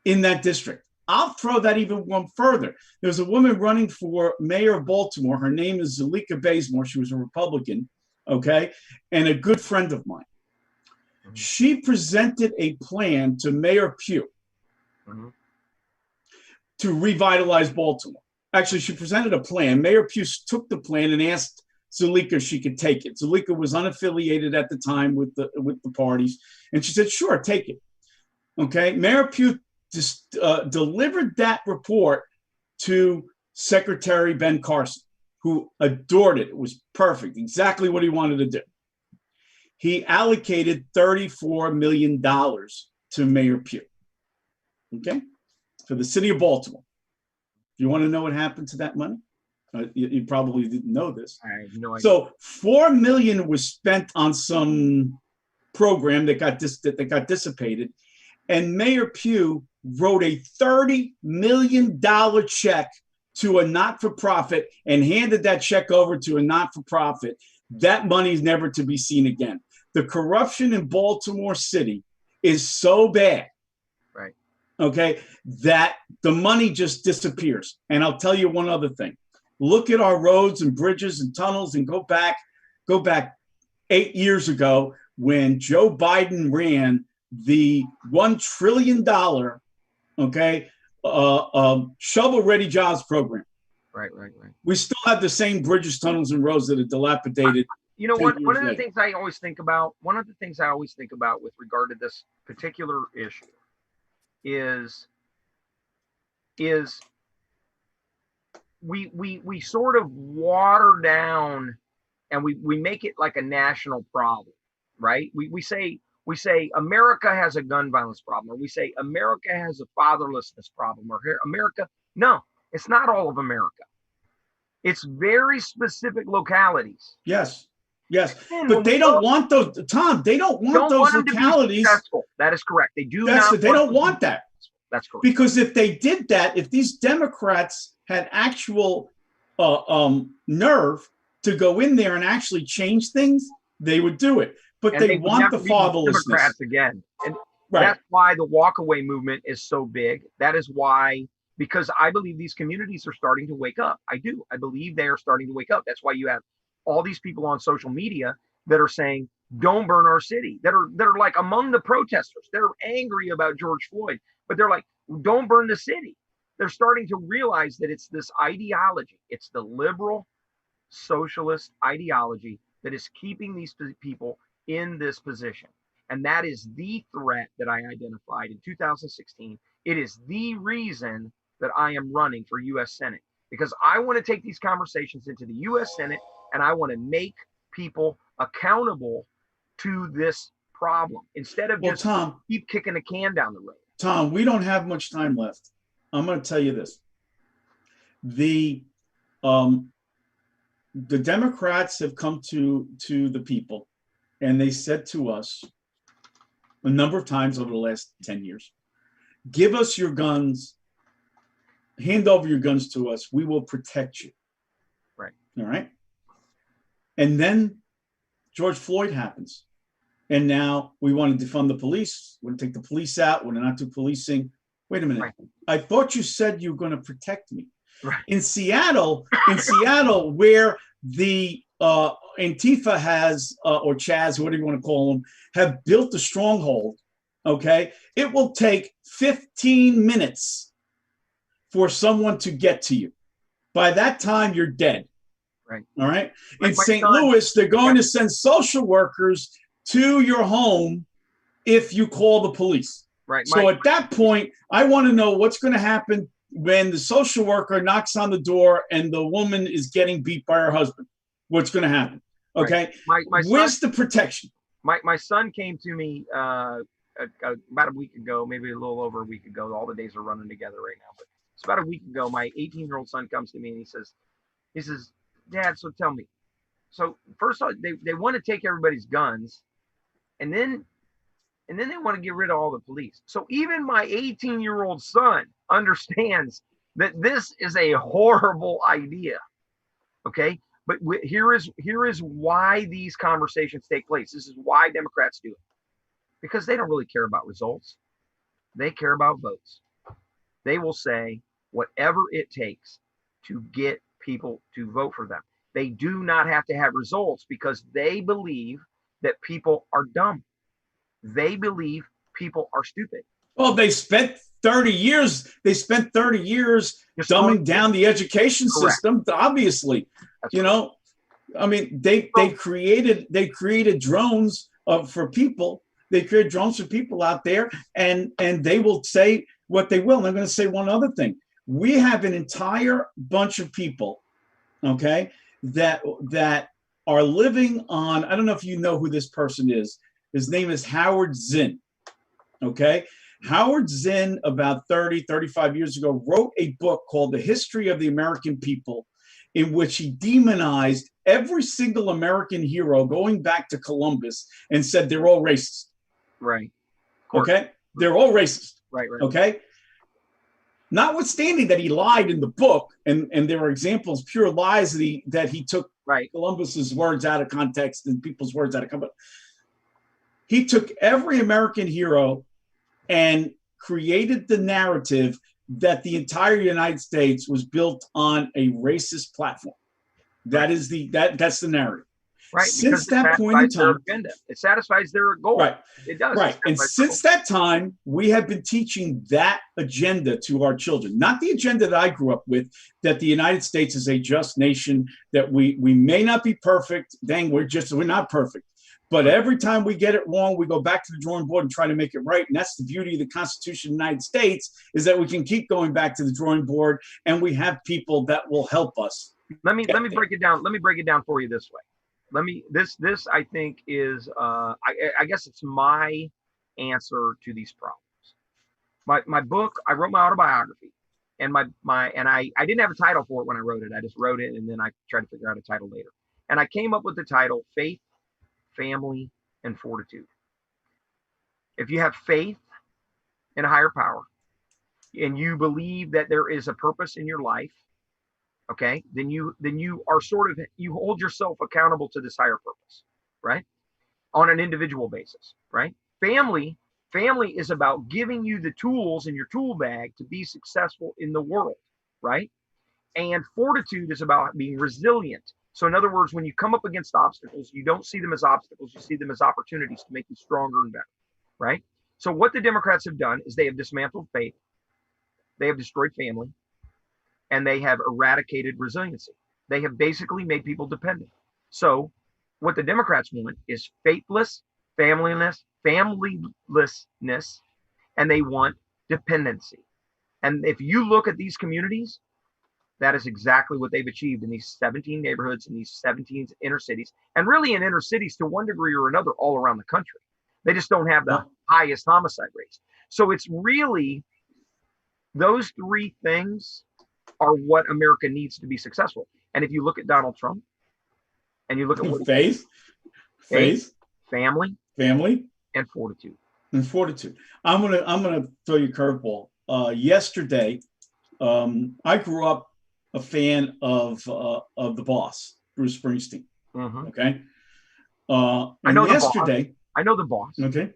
in that district. I'll throw that even one further. There's a woman running for mayor of Baltimore. Her name is Zuleika Bazemore. She was a Republican, okay, and a good friend of mine. She presented a plan to Mayor Pugh to revitalize Baltimore. Actually, she presented a plan. Mayor Pugh took the plan and asked Zuleika if she could take it. Zuleika was unaffiliated at the time with the parties, and she said, "Sure, take it." Okay, Mayor Pugh just delivered that report to Secretary Ben Carson, who adored it. It was perfect, exactly what he wanted to do. He allocated $34 million to Mayor Pugh, okay, for the city of Baltimore. You want to know what happened to that money? You probably didn't know this. I have no idea. So $4 million was spent on some program that got dissipated, and Mayor Pugh wrote a $30 million check to a not-for-profit and handed that check over to a not-for-profit. That money is never to be seen again. The corruption in Baltimore City is so bad, right? Okay, that the money just disappears. And I'll tell you one other thing. Look at our roads and bridges and tunnels and go back 8 years ago when Joe Biden ran the $1 trillion, okay, shovel-ready jobs program. Right. We still have the same bridges, tunnels, and roads that are dilapidated. You know what? One of the things I always think about with regard to this particular issue is we sort of water down and we make it like a national problem, right? We say America has a gun violence problem, or we say America has a fatherlessness problem, or here America. No, it's not all of America. It's very specific localities. Yes. But they don't want those, Tom. They don't want those localities. That is correct. They do not. They don't want that. That's correct. Because if they did that, if these Democrats had actual nerve to go in there and actually change things, they would do it. But they want the fatherlessness. Democrats again. And right. That's why the walkaway movement is so big. That is why, because I believe these communities are starting to wake up. I do. I believe they are starting to wake up. That's why you have all these people on social media that are saying, don't burn our city, that are like among the protesters. They're angry about George Floyd, but they're like, don't burn the city. They're starting to realize that it's this ideology. It's the liberal socialist ideology that is keeping these people in this position. And that is the threat that I identified in 2016. It is the reason that I am running for U.S. Senate, because I want to take these conversations into the U.S. Senate, and I want to make people accountable to this problem instead of just Tom, keep kicking the can down the road. Tom, we don't have much time left. I'm going to tell you this. The Democrats have come to the people, and they said to us a number of times over the last 10 years, give us your guns, hand over your guns to us, we will protect you. Right. All right. And then George Floyd happens. And now we want to defund the police. We want to take the police out. We want to not do policing. Wait a minute. Right. I thought you said you were going to protect me. Right. In Seattle, where the Antifa has, or Chaz, whatever you want to call them, have built a stronghold, okay, it will take 15 minutes for someone to get to you. By that time, you're dead. Right. All right. In St. Louis, they're going to send social workers to your home if you call the police. Right. So at that point, I want to know what's going to happen when the social worker knocks on the door and the woman is getting beat by her husband. What's going to happen? Okay. Right. Where's the protection? My son came to me about a week ago, maybe a little over a week ago. All the days are running together right now, but it's about a week ago. My 18-year-old son comes to me and he says, Dad, so tell me. So first of all, they want to take everybody's guns, and then they want to get rid of all the police. So even my 18-year-old son understands that this is a horrible idea. Okay, but here is why these conversations take place. This is why Democrats do it, because they don't really care about results. They care about votes. They will say whatever it takes to get people to vote for them. They do not have to have results because they believe that people are dumb. They believe people are stupid. Well, they spent 30 years. Dumbing down the education system. Obviously, That's I mean, they created drones for people. They create drones for people out there, and they will say what they will. And I'm going to say one other thing. We have an entire bunch of people, okay, that are living on, I don't know if you know who this person is. His name is Howard Zinn, okay? Howard Zinn, about 35 years ago, wrote a book called The History of the American People, in which he demonized every single American hero going back to Columbus and said they're all racist. Right. Okay? They're all racist. Right. Okay? Notwithstanding that he lied in the book, and there are examples, pure lies that he took Columbus's words out of context and people's words out of context. He took every American hero and created the narrative that the entire United States was built on a racist platform. That's the narrative. Right. Since that point in time, it satisfies their goal. Right. It does. Right. And since that time, we have been teaching that agenda to our children, not the agenda that I grew up with, that the United States is a just nation, that we may not be perfect. Dang, we're not perfect. But every time we get it wrong, we go back to the drawing board and try to make it right. And that's the beauty of the Constitution of the United States, is that we can keep going back to the drawing board, and we have people that will help us. Let me break it down. Let me break it down for you this way. This I think is I guess it's my answer to these problems. My book, I wrote my autobiography, and I didn't have a title for it when I wrote it. I just wrote it, and then I tried to figure out a title later. And I came up with the title Faith, Family, and Fortitude. If you have faith in a higher power, and you believe that there is a purpose in your life, okay, then you are you hold yourself accountable to this higher purpose, right? On an individual basis, right? Family is about giving you the tools in your tool bag to be successful in the world, right? And fortitude is about being resilient. So in other words, when you come up against obstacles, you don't see them as obstacles, you see them as opportunities to make you stronger and better, right? So what the Democrats have done is they have dismantled faith, they have destroyed family, and they have eradicated resiliency. They have basically made people dependent. So what the Democrats want is faithless, familylessness, and they want dependency. And if you look at these communities, that is exactly what they've achieved in these 17 neighborhoods, in these 17 inner cities, and really in inner cities to one degree or another all around the country. They just don't have the highest homicide rates. So it's really those three things are what America needs to be successful. And if you look at Donald Trump, and you look at what faith, family, and fortitude. I'm gonna throw you a curveball. Yesterday, I grew up a fan of the Boss, Bruce Springsteen. Mm-hmm. Okay. I know the Boss. Okay.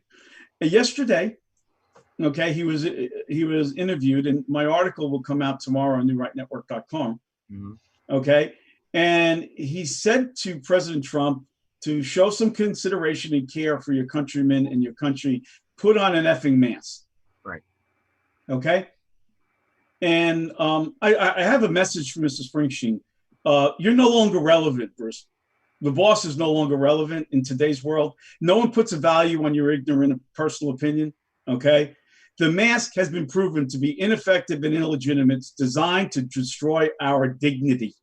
Yesterday, okay, he was interviewed, and my article will come out tomorrow on newrightnetwork.com. Mm-hmm. Okay. And he said to President Trump to show some consideration and care for your countrymen and your country, put on an effing mask. Right. Okay. And I have a message for Mr. Springsteen. You're no longer relevant, Bruce. The Boss is no longer relevant in today's world. No one puts a value on your ignorant personal opinion. Okay. The mask has been proven to be ineffective and illegitimate. It's designed to destroy our dignity.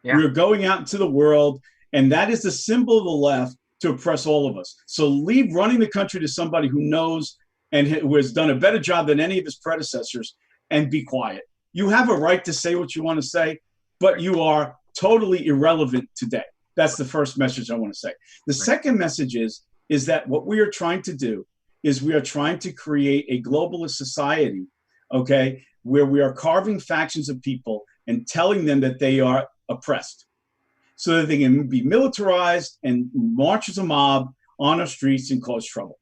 Yeah. We're going out into the world, and that is the symbol of the left to oppress all of us. So leave running the country to somebody who knows and who has done a better job than any of his predecessors, and be quiet. You have a right to say what you want to say, but you are totally irrelevant today. That's the first message I want to say. The second message is that what we are trying to do is we are trying to create a globalist society, okay, where we are carving factions of people and telling them that they are oppressed so that they can be militarized and march as a mob on our streets and cause trouble,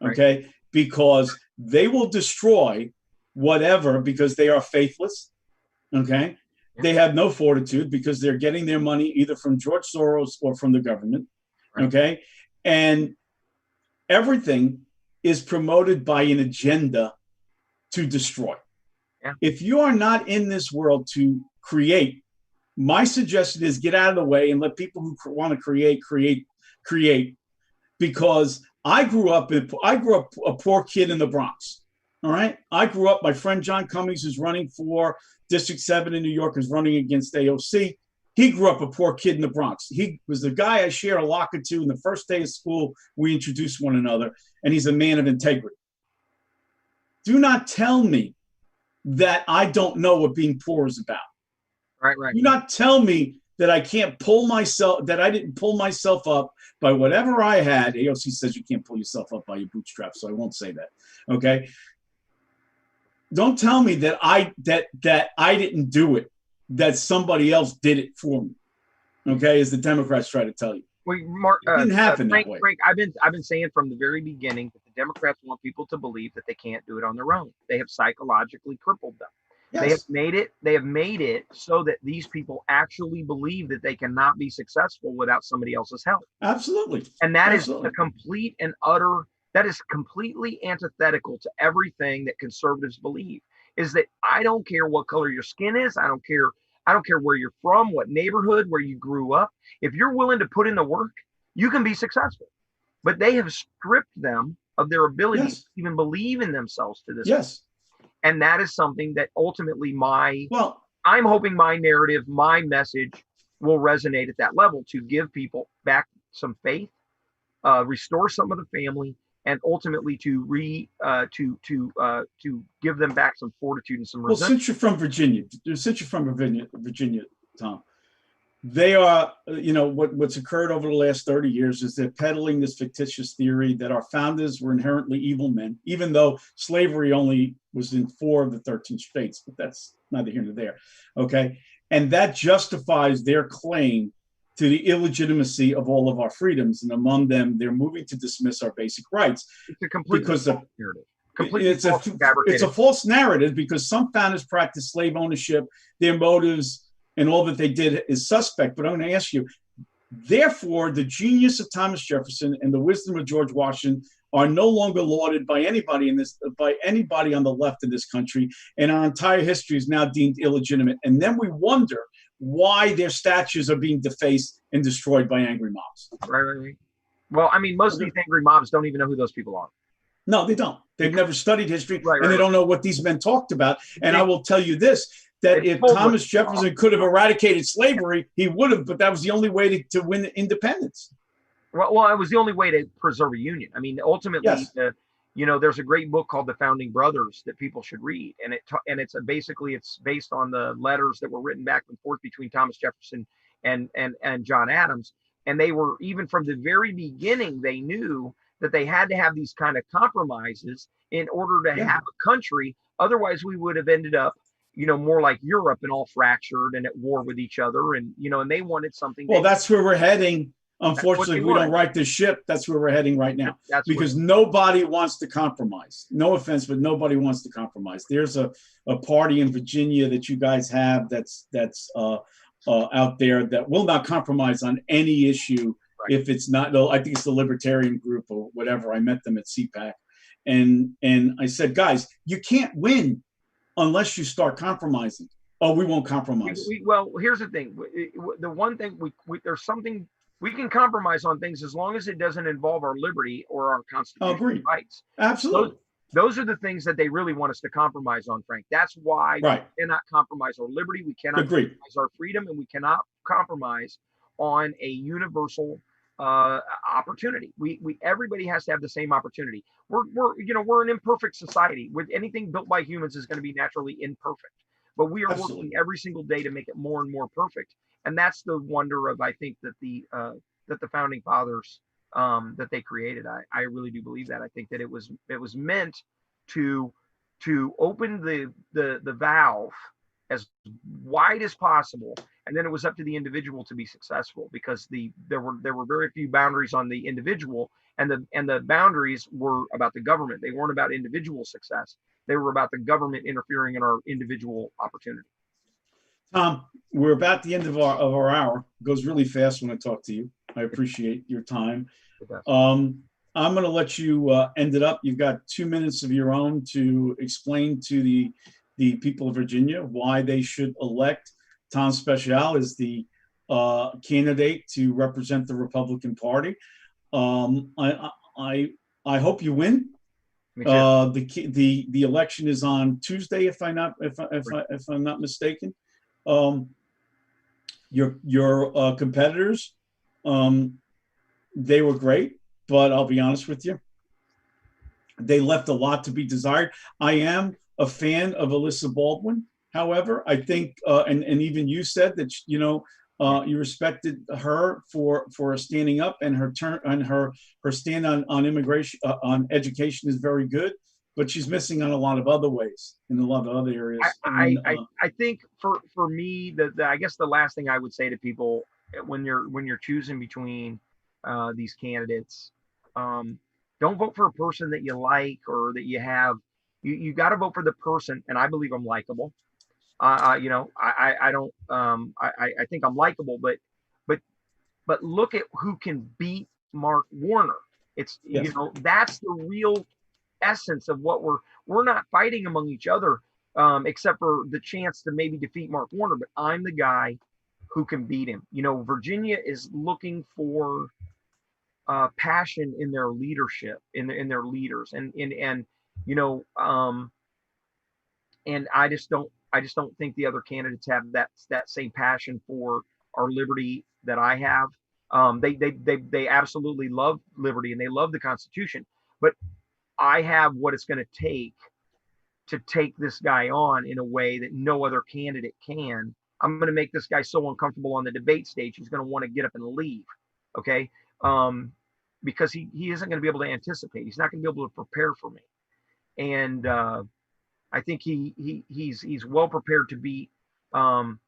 okay? Right. Because they will destroy whatever because they are faithless, okay? Yeah. They have no fortitude because they're getting their money either from George Soros or from the government, right. Okay? And everything is promoted by an agenda to destroy. Yeah. If you are not in this world to create, my suggestion is get out of the way and let people who want to create, because I grew up a poor kid in the Bronx. All right. I grew up, my friend John Cummings, who's running for District 7 in New York, is running against AOC. He grew up a poor kid in the Bronx. He was the guy I shared a locker to in the first day of school. We introduced one another, and he's a man of integrity. Do not tell me that I don't know what being poor is about. Right, right. Do not tell me that I can't pull myself, that I didn't pull myself up by whatever I had. AOC says you can't pull yourself up by your bootstraps, so I won't say that. Okay. Don't tell me that I didn't do it, that somebody else did it for me. Okay, as the Democrats try to tell you. Well, Mark, it didn't happen Frank, that way. Frank, I've been saying from the very beginning that the Democrats want people to believe that they can't do it on their own. They have psychologically crippled them. Yes. They have made it so that these people actually believe that they cannot be successful without somebody else's help. Absolutely. And that Absolutely. is a complete and utter, that is completely antithetical to everything that conservatives believe. Is that I don't care what color your skin is. I don't care where you're from, what neighborhood, where you grew up. If you're willing to put in the work, you can be successful. But they have stripped them of their ability to even believe in themselves to this point. And that is something that ultimately I'm hoping my narrative, my message will resonate at that level to give people back some faith, restore some of the family, and ultimately to give them back some fortitude and some resilience. Well, since you're from Virginia, Tom, they are, what's occurred over the last 30 years is they're peddling this fictitious theory that our founders were inherently evil men, even though slavery only was in 4 of the 13 states, but that's neither here nor there. Okay. And that justifies their claim to the illegitimacy of all of our freedoms. And among them, they're moving to dismiss our basic rights. It's a completely false narrative. It's a false narrative because some founders practiced slave ownership, their motives, and all that they did is suspect. But I'm going to ask you, therefore, the genius of Thomas Jefferson and the wisdom of George Washington are no longer lauded by anybody on the left in this country, and our entire history is now deemed illegitimate. And then we wonder why their statues are being defaced and destroyed by angry mobs. Right. Well, I mean, most of these angry mobs don't even know who those people are. No, they don't. They've never studied history, and they don't know what these men talked about. And I will tell you this, that if Thomas Jefferson could have eradicated slavery, he would have, but that was the only way to win independence. Well, it was the only way to preserve a union. I mean, ultimately, there's a great book called The Founding Brothers that people should read, and it's based on the letters that were written back and forth between Thomas Jefferson and John Adams, and they were, even from the very beginning, they knew that they had to have these kind of compromises in order to have a country. Otherwise, we would have ended up, more like Europe and all fractured and at war with each other, and they wanted something. Well, that's where we're heading. Unfortunately, if we don't right the ship, that's where we're heading right now. Because nobody wants to compromise. No offense, but nobody wants to compromise. There's a party in Virginia that you guys have that's out there that will not compromise on any issue. Right. If it's not, I think it's the Libertarian group or whatever. I met them at CPAC, and I said, guys, you can't win unless you start compromising. Oh, we won't compromise. Well, here's the thing. The one thing there's something. We can compromise on things as long as it doesn't involve our liberty or our constitutional rights. Absolutely. Those are the things that they really want us to compromise on, Frank. That's why we cannot compromise our liberty. We cannot compromise our freedom, and we cannot compromise on a universal opportunity. Everybody has to have the same opportunity. We're an imperfect society. With anything built by humans is going to be naturally imperfect. But we are working every single day to make it more and more perfect. And that's the wonder of, I think, that the founding fathers that they created. I really do believe that. I think that it was meant to open the valve as wide as possible, and then it was up to the individual to be successful, because there were very few boundaries on the individual, and the boundaries were about the government. They weren't about individual success. They were about the government interfering in our individual opportunity. Tom, we're about the end of our hour. It goes really fast when I talk to you. I appreciate your time. I'm going to let you end it up. You've got 2 minutes of your own to explain to the people of Virginia why they should elect Tom Speciale as the candidate to represent the Republican Party. I hope you win. Me too. The election is on Tuesday, if I'm not mistaken. Um, your competitors, they were great, but I'll be honest with you, they left a lot to be desired. I am a fan of Alyssa Baldwin. However, I think, and even you said that, you respected her for standing up, and her stand on immigration, on education is very good, but she's missing on a lot of other ways in a lot of other areas. I think for me, I guess the last thing I would say to people when you're choosing between these candidates, don't vote for a person that you like or that you have. You got to vote for the person, and I believe I'm likable. I don't. I think I'm likable, but look at who can beat Mark Warner. It's Yes. That's the real essence of what we're not fighting among each other, except for the chance to maybe defeat Mark Warner. But I'm the guy who can beat him. Virginia is looking for passion in their leadership, in their leaders, and you know, and I just don't think the other candidates have that same passion for our liberty that I have. They absolutely love liberty and they love the Constitution, but I have what it's going to take this guy on in a way that no other candidate can. I'm going to make this guy so uncomfortable on the debate stage, he's going to want to get up and leave. Okay. Because he isn't going to be able to anticipate. He's not going to be able to prepare for me. And I think he's well prepared to beat. One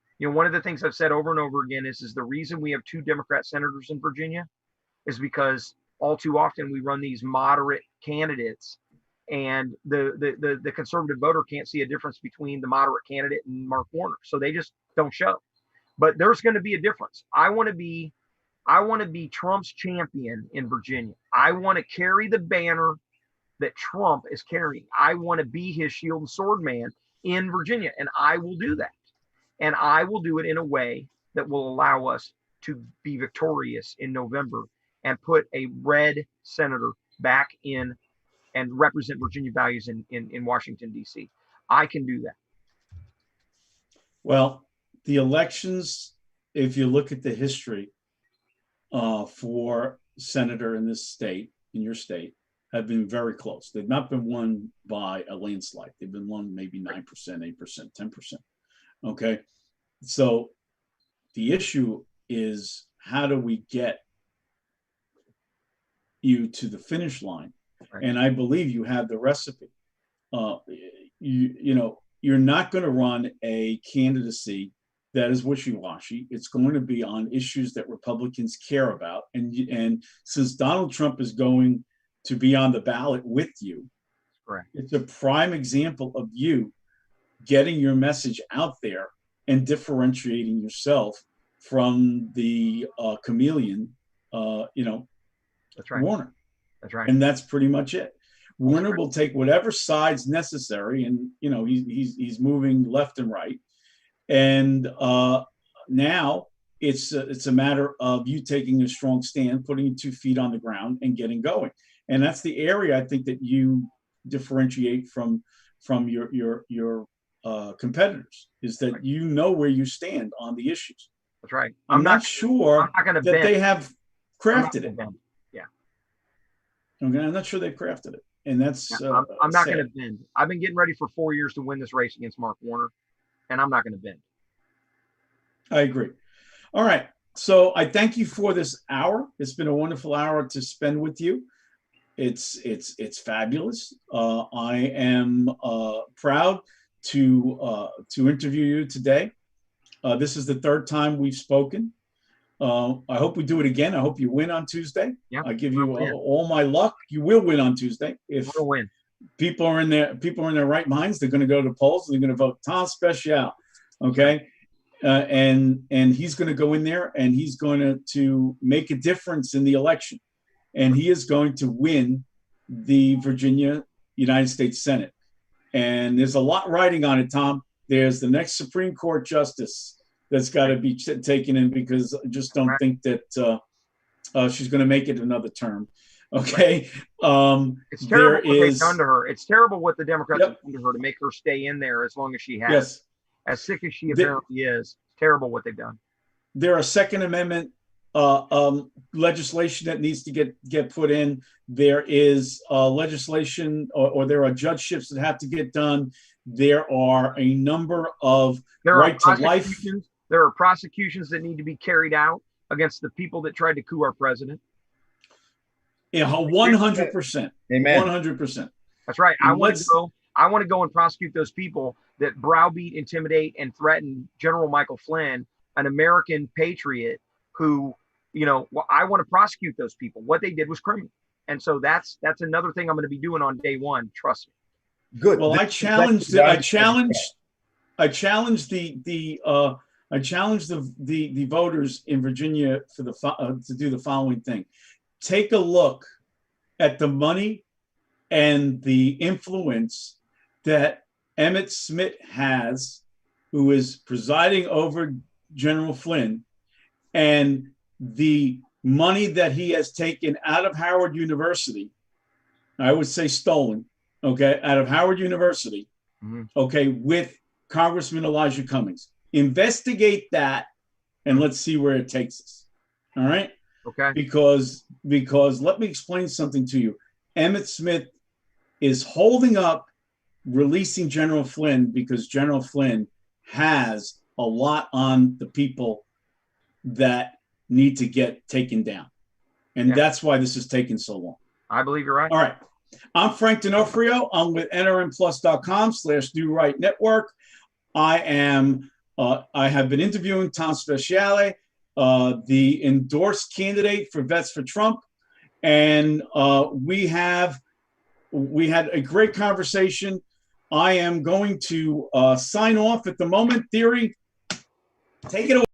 of the things I've said over and over again is the reason we have 2 Democrat senators in Virginia is because all too often we run these moderate candidates, and the conservative voter can't see a difference between the moderate candidate and Mark Warner, so they just don't show. But there's going to be a difference. I want to be Trump's champion in Virginia. I want to carry the banner that Trump is carrying. I want to be his shield and sword man in Virginia, and I will do that. And I will do it in a way that will allow us to be victorious in November and put a red senator back in and represent Virginia values in Washington, D.C. I can do that. Well, the elections, if you look at the history for senator in this state, in your state, have been very close. They've not been won by a landslide. They've been won maybe 9%, 8%, 10%. Okay. So the issue is, how do we get you to the finish line? Right. And I believe you have the recipe. You're not going to run a candidacy that is wishy-washy. It's going to be on issues that Republicans care about. And since Donald Trump is going to be on the ballot with you, correct, it's a prime example of you getting your message out there and differentiating yourself from the chameleon, that's right, Warner. That's right. And that's pretty much it. Warner will take whatever sides necessary, and he's moving left and right. And now it's a matter of you taking a strong stand, putting 2 feet on the ground, and getting going. And that's the area I think that you differentiate from your competitors, is that right, you know where you stand on the issues. That's right. I'm not sure that bend. they have crafted it. Bend. Yeah. Okay, I'm not sure they crafted it. And that's I'm not going to bend. I've been getting ready for 4 years to win this race against Mark Warner, and I'm not going to bend. I agree. All right. So I thank you for this hour. It's been a wonderful hour to spend with you. It's fabulous. I am proud to interview you today. This is the 3rd time we've spoken. I hope we do it again. I hope you win on Tuesday. Yeah, I give you all my luck. You will win on Tuesday. If we'll win. People are in their right minds, they're going to go to the polls. They're going to vote Tom Speciale. Okay. And he's going to go in there and he's going to make a difference in the election. And he is going to win the Virginia United States Senate. And there's a lot riding on it, Tom. There's the next Supreme Court justice that's got to be taken in, because I just don't think that she's going to make it another term. Okay. It's terrible There what they've is, done to her. It's terrible what the Democrats yep, have done to her to make her stay in there as long as she has. yes. As sick as she The- apparently is, it's terrible what they've done. There are Second Amendment legislation that needs to get put in. There is legislation, or there are judgeships that have to get done. There are a number of There are right to life. prosecutions. There are prosecutions that need to be carried out against the people that tried to coup our president. Yeah, 100%. Amen. 100%. That's right. I And want to let's- go. I want to go and prosecute those people that browbeat, intimidate, and threaten General Michael Flynn, an American patriot who, well, I want to prosecute those people. What they did was criminal. And so that's another thing I'm going to be doing on day one. Trust me. Good. Well, I challenge the voters in Virginia to do the following thing. Take a look at the money and the influence that Emmett Smith has, who is presiding over General Flynn, and the money that he has taken out of Howard University. I would say stolen, okay, out of Howard University, okay, with Congressman Elijah Cummings. Investigate that, and let's see where it takes us. All right? Okay. Because let me explain something to you. Emmett Smith is holding up releasing General Flynn because General Flynn has a lot on the people that need to get taken down. And that's why this is taking so long. I believe you're right. All right. I'm Frank D'Onofrio. I'm with nrnplus.com/Do Right Network. I have been interviewing Tom Speciale, the endorsed candidate for Vets for Trump. And we had a great conversation. I am going to sign off at the moment. Theory, take it away.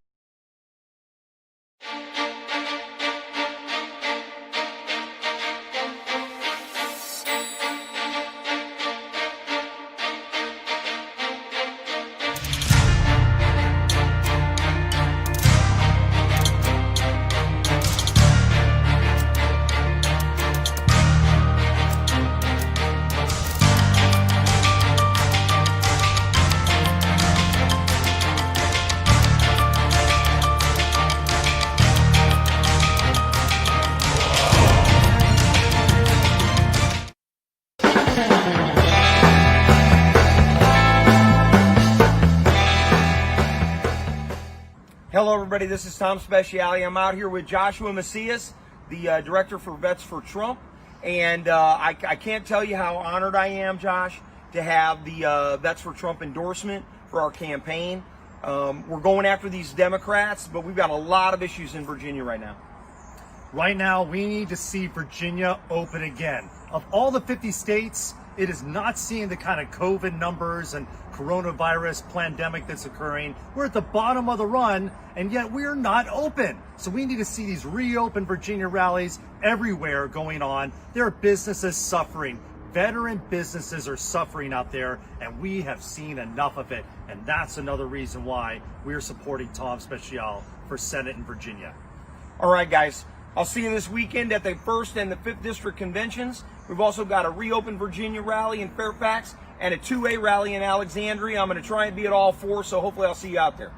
Hello, everybody. This is Tom Speciale. I'm out here with Joshua Macias, the director for Vets for Trump. And I can't tell you how honored I am, Josh, to have the Vets for Trump endorsement for our campaign. We're going after these Democrats, but we've got a lot of issues in Virginia right now. Right now, we need to see Virginia open again. Of all the 50 states, it is not seeing the kind of COVID numbers and coronavirus pandemic that's occurring. We're at the bottom of the run, and yet we're not open. So we need to see these reopen Virginia rallies everywhere going on. There are businesses suffering. Veteran businesses are suffering out there, and we have seen enough of it. And that's another reason why we're supporting Tom Speciale for Senate in Virginia. All right, guys. I'll see you this weekend at the 1st and the 5th District Conventions. We've also got a Reopen Virginia rally in Fairfax and a 2A rally in Alexandria. I'm going to try and be at all four, so hopefully I'll see you out there.